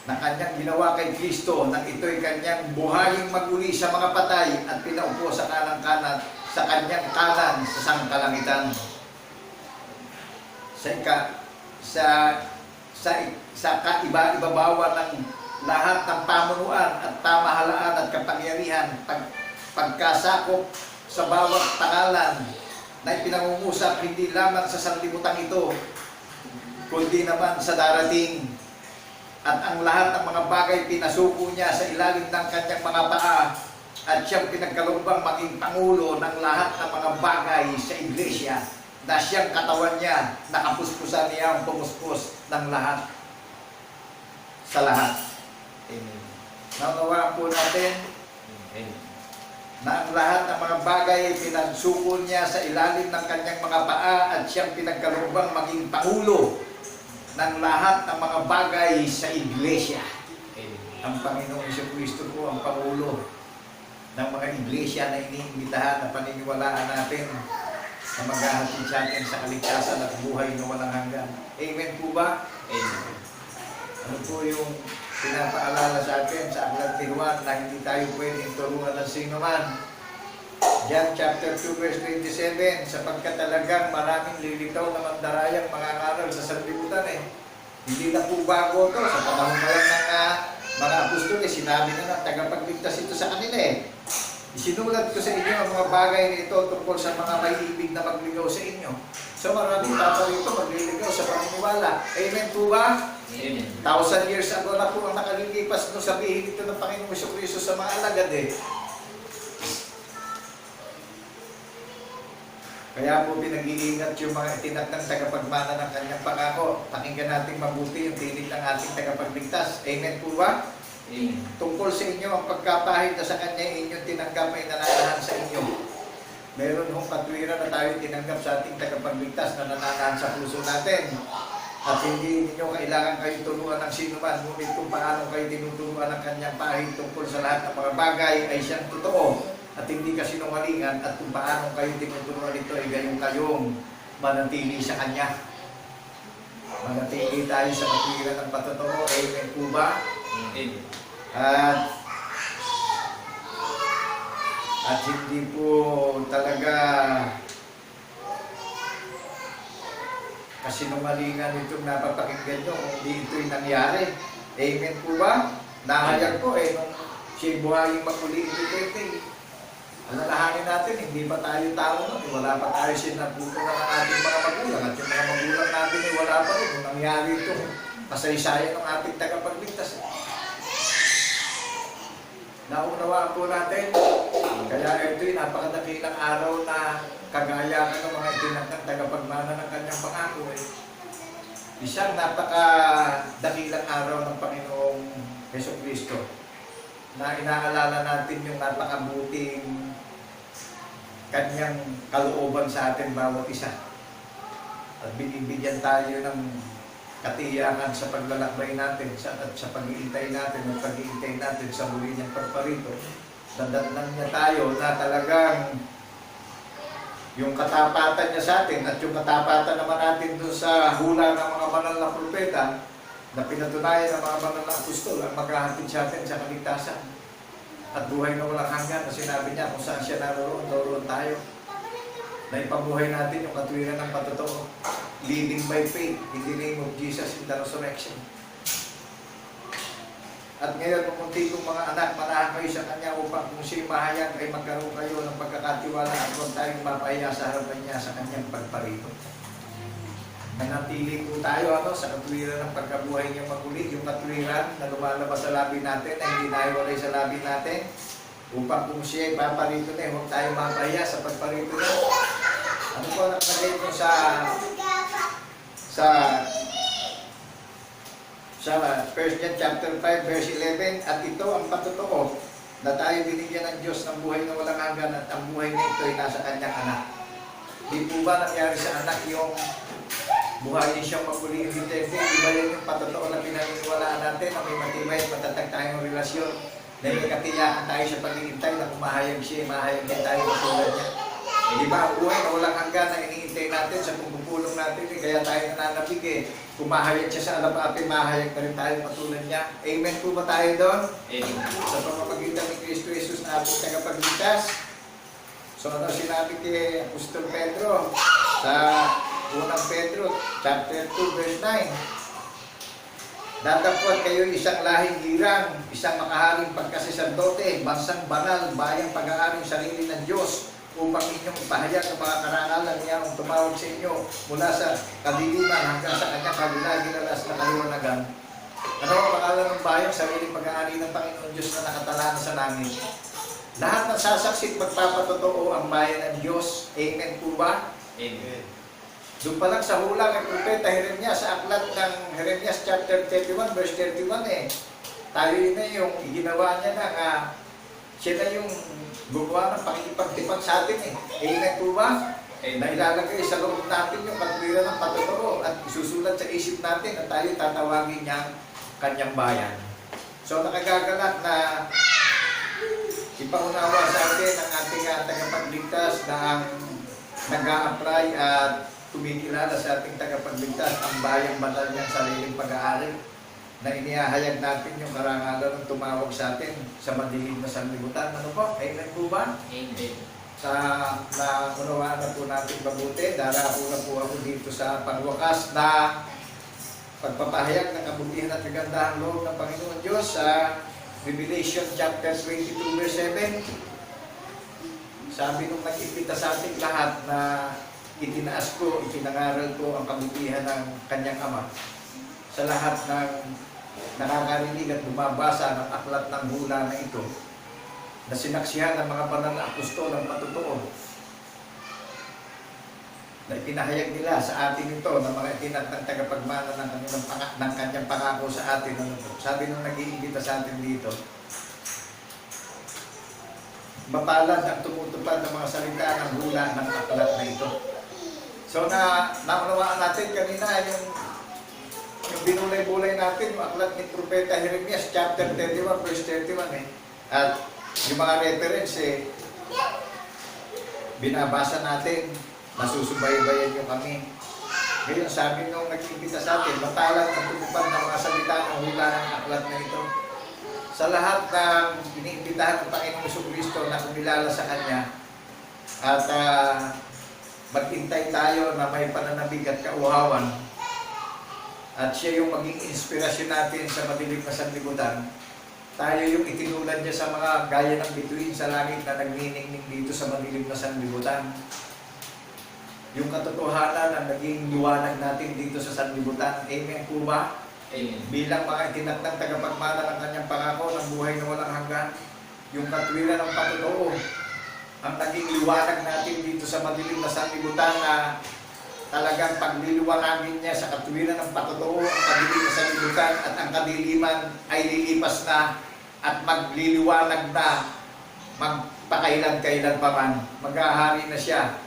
na Kanyang ginawa kay Kristo, nang ito'y Kanyang buhayin maguli sa mga patay at pinaupo sa kanang kanan sa Kanyang kanan sa sangkalangitan. Sa kaiba-ibabawan ng lahat ng pamunuan at pamahalaan at kapangyarihan, pagkasakop sa bawat pangalan na ipinangungusap hindi lamang sa sanlibutan ito, kundi naman sa darating. At ang lahat ng mga bagay pinasuko niya sa ilalim ng Kanyang mga paa, at siyang pinagkalooban maging pangulo ng lahat ng mga bagay sa iglesia, na siyang katawan niya, nakapuspusan niya ang pumuspos ng lahat sa lahat. Amen. Naunawaan po natin Amen. na ang lahat ng mga bagay ay pinagsuko niya sa ilalim ng Kanyang mga paa, at siyang pinagkalooban maging pangulo ng lahat ng mga bagay sa iglesia. Amen. Ang Panginoong Jesucristo po ang pangulo ng mga iglesia na iniimbitahan na paniniwalaan natin na maghahatid sa atin sa kaligtasan at buhay na walang hanggan. Amen po ba? Amen. Ano po yung pinapaalala sa atin sa Aklat ni Juan na hindi tayo pwedeng tulungan ng sino man? John chapter 2 verse 27, sapagkat talagang maraming lilitaw na mandarayang mga ngaral sa sanlibutan Hindi na po bago ito. Sa panahon na lang ng mga apostol, sinabi na ng tagapagligtas ito sa kanila Isinulat ko sa inyo ang mga bagay na ito tungkol sa mga may ibig na magligaw sa inyo. So maraming tao rito magliligaw sa paniniwala. Amen po ba? Amen. 1,000 years ago na po ang nakalilipas nung sabihin ito ng Panginoong Jesucristo sa mga alagad Kaya po pinag-iingat yung mga itinatnang tagapagmana ng Kanyang pangako. Pakinggan natin mabuti yung tinig ng ating tagapagligtas. Amen po ba? Amen. Tungkol sa inyo ang pagkapahid na sa Kanya inyong tinanggap ay nananahan sa inyo. Meron hong katwiran na tayo tinanggap sa ating tagapagligtas na nananahan sa puso natin. At hindi ninyo kailangan kayo turuan ng sino man, ngunit kung paano kayo tinuturuan ng Kanyang pahid tungkol sa lahat ng mga bagay ay siyang totoo at hindi kasinungalingan, at kung paano kayo tinuturuan ito ay gayon kayong manatili sa Kanya. Manatili tayo sa katwiran ng patotoo. Amen po ba? Amen. At hindi po talaga kasinungalingan itong napapakinggan nyo kung hindi ito'y nangyari. Amen po ba? Nahayag po nung siya'y buhayin maguli ito. Alalahanin natin, hindi pa tayo tao nun. Wala pa tayo sinabuto ng ating mga magulang. At yung mga magulang natin ay wala pa rin. Kung nangyari ito, kasaysayan ng ating tagapagligtas. Naunawaan po natin. Kaya ito'y napakadakilang araw na kagaya ng mga itinatnang tagapagmana ng Kanyang pangako. Isang napakadakilang araw ng Panginoong Jesucristo na inaalala natin yung napakabuting Kanyang kalooban sa atin bawat isa. At binibigyan tayo ng katiyakan sa paglalakbay natin at sa pag-iintay natin at pag-iintay natin sa muli niyang pagparito. Nadatnan niya tayo na talagang yung katapatan niya sa atin at yung katapatan naman natin doon sa hula ng mga banal na propeta na pinatunayan ng mga banal na apostol ang maghahatid sa atin sa kaligtasan at buhay na walang hanggan, na sinabi niya kung saan siya naroon tayo. Na ipabuhay natin yung katwiran ng patotoo, living by faith in the name of Jesus in the resurrection. At ngayon, kung munti kong mga anak, manahan kayo sa Kanya upang kung siya'y mahayag ay magkaroon kayo ng pagkakatiwala at kung tayong mapahiya sa harapan niya sa Kanyang pagparito. Nanatili po tayo sa katwiran ng pagkabuhay niyang maguli, yung katwiran na lumalabas sa labi natin, na hindi naiwalay sa labi natin, upang kung siya'y paparito na, huwag tayo mapahiya sa pagparito na. Ano po nakalagay ko sa 1 John chapter 5 verse 11, at ito ang patotoo na tayo binigyan ng Diyos ng buhay na walang hanggan at ang buhay na ito ay nasa Kanyang anak. Di po ba nangyari sa anak yung buhayin siyang maguli yung intente? Iba yun yung patotoo na pinaniniwalaan natin na may matibay at matatag tayong relasyon na may katiyakan tayo sa pag-iintay na kumahayag siya, mahayag din tayo matulad niya. Di ba ang buhay na walang hanggan na iniintay natin sa pagpupulong natin, kaya tayo nananabig kumahayag siya sa alapapi, mahayag na rin tayo matulad niya. Amen po ba tayo doon? Amen. Sa pamamagitan ni Kristo Jesus na ating tagapagligtas. So ano sinabi kay Apostol Pedro sa unang Pedro chapter 2 verse 9, datapwat kayo isang lahing girang, isang makaharing pagkasisandote, bansang banal, bayang pag-aaring sarili ng Diyos, upang inyong ipahayag ang mga karangalan niya ang tumawag sa inyo mula sa kadiliman hanggang sa kanyang kabilaginalas na kaliwanagan. Ano ang pangalan ng bayang sariling pag-aari ng Panginoon Diyos na nakatalaan sa langit? Lahat ng sasaksi at magpapatotoo ang bayan ng Diyos. Amen po ba? Amen. Doon pa lang sa hula ng Propeta Jeremias, sa aklat ng Jeremias chapter 31 verse 31 tayo na yung ginawa niya na siya na yung gumawa ng pakikipagtipag sa atin Amen po ba? Na ilalagay sa loob natin yung katwiran ng patotoo at isusulat sa isip natin na tayo tatawagin niyang Kanyang bayan. So nakagagalak na ipaunawa sa atin ang ating tagapagligtas na ang nag-a-apply at kumikilala sa ating tagapagligtas ang bayang banal niyang sariling pag-aari na inihahayag natin yung karangalan ng tumawag sa atin sa madilim na sanlibutan. Ano po? Amen po ba? Amen. Sa naunawaan na po natin mabuti, darako na po ako dito sa pangwakas na pagpapahayag ng kabutihan at kagandahang loob ng Panginoon Diyos sa Revelation chapter 22 verse 7. Sabi nung nag-impita sa ating lahat na itinaas ko, itinangaral ko ang kabutihan ng Kanyang Ama sa lahat ng nakakarinig at bumabasa ng aklat ng hula na ito, na sinaksihan ng mga banal na apostol ng patotoo, na ipinahayag nila sa atin ito ng mga itinatang tagapagmana ng Kanyang pangako sa atin. Sabi nung nag-iimbita sa atin dito, mapalad ang tumutupad ng mga salita ng hula ng aklat na ito. So naunawaan natin kanina yung binulay-bulay natin yung aklat ni Propeta Jeremias chapter 31 verse 31 at yung mga reference binabasa natin, nasusubaybayan nyo kami. Ngayon sabi nung nag-imbita sa atin, matalang ang tumupad ng mga salita ng hula ng aklat na ito. Sa lahat ng iniimbitahan ng Panginoong Jesucristo na kumilala sa Kanya at maghintay tayo na may pananabig at kauhawan at siya yung maging inspirasyon natin sa madilim na sanlibutan. Tayo yung itinulad niya sa mga gaya ng bituin sa langit na nagniningning dito sa madilim na sanlibutan. Yung katotohanan ang naging liwanag natin dito sa sanlibutan. Amen po ba? Amen. Bilang mga itinatang tagapagmana ng Kanyang pangako ng buhay na walang hanggan, yung katwiran ng patotoo ang naging liwanag natin dito sa madilim na sanlibutan na talagang pagliliwanagin niya sa katwiran ng patotoo ang madilim na sanlibutan at ang kadiliman ay lilipas na at magliliwanag na magpakailan-kailan pa man. Maghahari na siya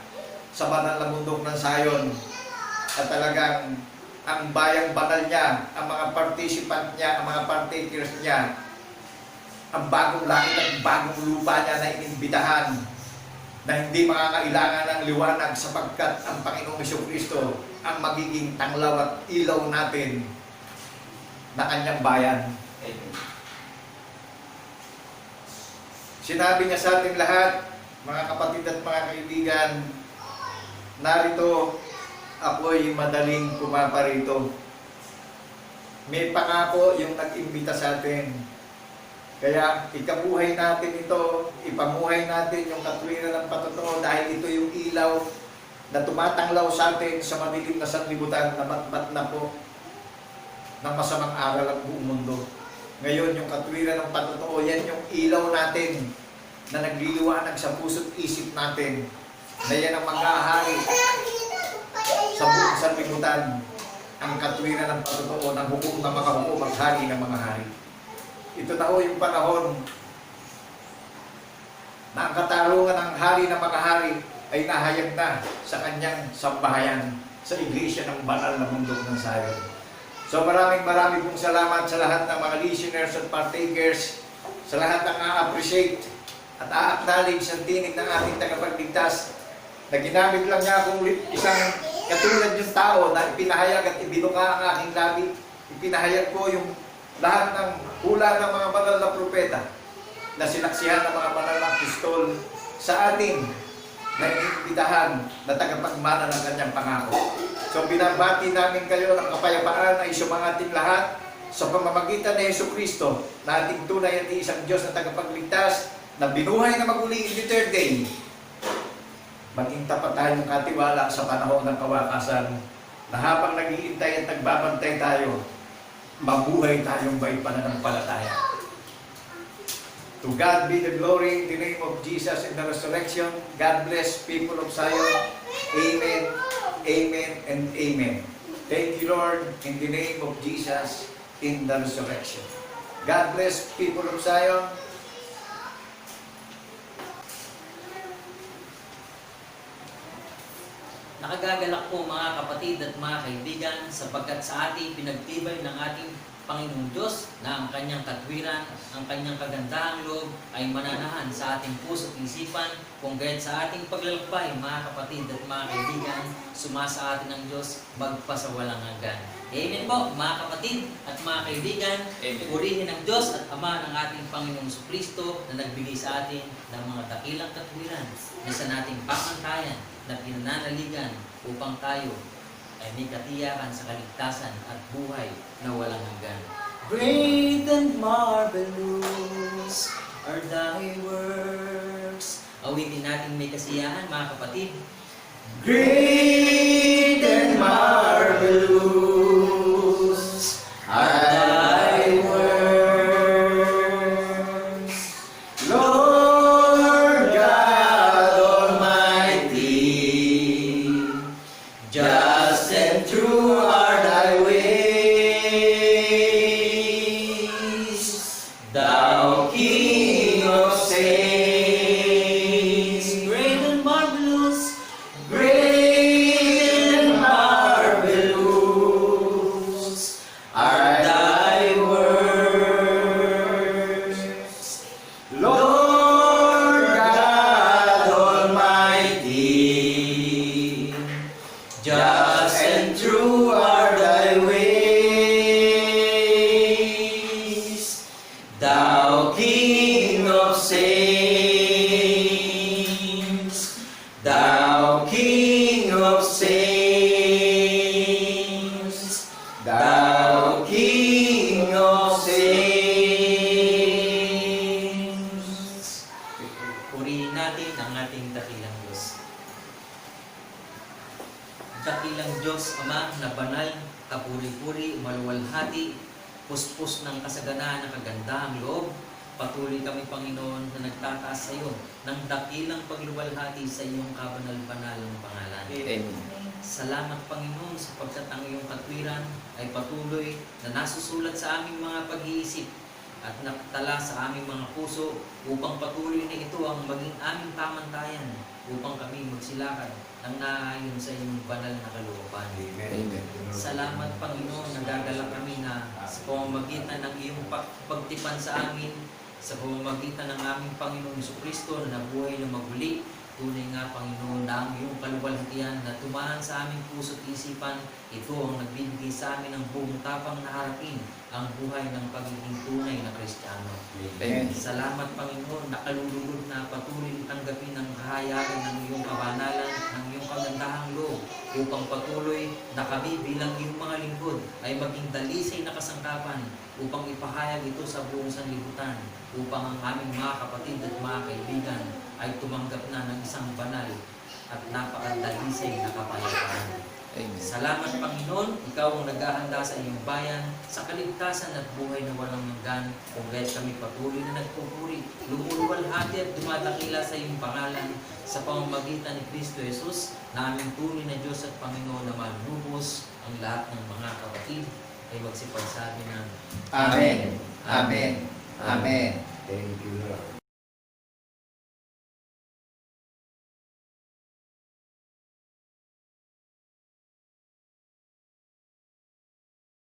sa banal na bundok ng Sayon at talagang ang bayang banal niya, ang mga participant niya, ang mga partakers niya, ang bagong langit at bagong lupa niya na inimbitahan na hindi makakailangan ng liwanag sapagkat ang Panginoong Jesucristo ang magiging tanglaw at ilaw natin na Kanyang bayan. Amen. Sinabi niya sa ating lahat, mga kapatid at mga kaibigan, narito ako'y madaling pumaparito. May pangako yung nag-imbita sa atin Kaya ikabuhay natin ito, ipamuhay natin yung katwiran ng patotoo dahil ito yung ilaw na tumatanglaw sa atin sa madilim na sanlibutan na matmat na po ng masamang aral ang buong mundo. Ngayon, yung katwiran ng patotoo, yan yung ilaw natin na nagliliwanag sa puso't isip natin na yan ang maghahari sa buong sanlibutan, ang katwiran ng patotoo ng hukom na makahukom ang hari ng mga hari. Ito na ho yung panahon na ang katarungan ng hari ng mga hari ay nahayag na sa kanyang sambahayan sa iglesia ng banal na mundo ng Zion. So maraming pong salamat sa lahat ng mga listeners at partakers, sa lahat ng a-appreciate at a-acknowledge ang tinig ng ating tagapagligtas na ginamit lang niya akong isang katulad yung tao na ipinahayag at ibinuka ang aking labi. Ipinahayag ko yung lahat ng hula ng mga banal na propeta na sinaksihan ng mga banal na apostol sa atin na iniimbitahan na tagapagmana ng kanyang pangako. So binabati namin kayo ng kapayapaan ay sumangating lahat sa pamamagitan ni Jesucristo na ating tunay at isang Diyos na tagapagligtas na binuhay na maguli in the third day. Maging tapat tayong katiwala sa panahon ng kawakasan na habang naghihintay at nagbabantay tayo, mabuhay tayong may pananampalataya. To God be the glory in the name of Jesus in the resurrection. God bless people of Zion. Amen, amen, and amen. Thank you, Lord, in the name of Jesus in the resurrection. God bless people of Zion. Nakagagalak po mga kapatid at mga kaibigan sapagkat sa ating pinagtibay ng ating Panginoong Diyos na ang kanyang katwiran, ang kanyang kagandahang loob ay mananahan sa ating puso at isipan kung gayon sa ating paglalakbay mga kapatid at mga kaibigan, sumasa atin ang Diyos magpasawalang hanggan. Amen po mga kapatid at mga kaibigan. Amen. Purihin ang Diyos at Ama ng ating Panginoong Jesucristo na nagbigay sa atin ng mga dakilang katwiran na sa nating pamantayan na pinananaligan upang tayo ay may katiyakan sa kaligtasan at buhay na walang hanggan. Great and marvelous are thy works. Awitin natin may kasiyahan mga kapatid. Great and marvelous are thy works, Lord God Almighty. Just and true are thy ways, thou King of saints. Great and marvelous. Great and marvelous are thy works, Lord God Almighty. Just and true are thy ways, thou King of saints, thou King of saints, thou King of saints. Purihin natin ang ating dakilang Diyos. Dakilang Diyos, Ama, na banal, kapuri-puri, umaluwalhati, puspos ng kasaganaan ng kagandahang loob, patuloy kami, Panginoon, na nagtataas sa iyo ng dakilang pagluwalhati sa iyong kabanal-banalang pangalan. Amen. Salamat, Panginoon, sapagkat ang iyong katwiran ay patuloy na nasusulat sa aming mga pag-iisip at nakatala sa aming mga puso upang patuloy na ito ang maging aming pamantayan upang kami magsilakad ng naayon sa iyong banal na kalooban. Amen. Salamat, Panginoon, nagagala kami na sa pamamagitan ng iyong pagtipan sa amin, sa pamamagitan ng aming Panginoong Jesucristo na nabuhay na maguli Tunay nga, Panginoon, na ang iyong kaluwalhatian na tumaan sa aming puso't isipan, ito ang nagbibigay sa amin ng buong tapang na harapin ang buhay ng pagiging tunay na Kristiyano. Amen. Salamat, Panginoon, na kalulugod na patuloy tanggapin ang kahayagan ng iyong kabanalan, ng iyong kagandahang loob, upang patuloy na kami bilang iyong mga lingkod ay maging dalisay na kasangkapan upang ipahayag ito sa buong sanlibutan, upang ang aming mga kapatid at mga kaibigan ay tumanggap na ng isang banal at napakadalisay na kapayapaan. Amen. Salamat, Panginoon, ikaw ang naghahanda sa iyong bayan sa kaligtasan at buhay na walang hanggan, kung gayon kami patuloy na nagpupuri, lumuluwalhati at dumadakila sa iyong pangalan sa pamamagitan ni Kristo Jesus, na aming tunay na Diyos at Panginoon na manubos ang lahat ng mga kapatid ay magsipagsabi ng Amen. Amen. Amen. Thank you, Lord.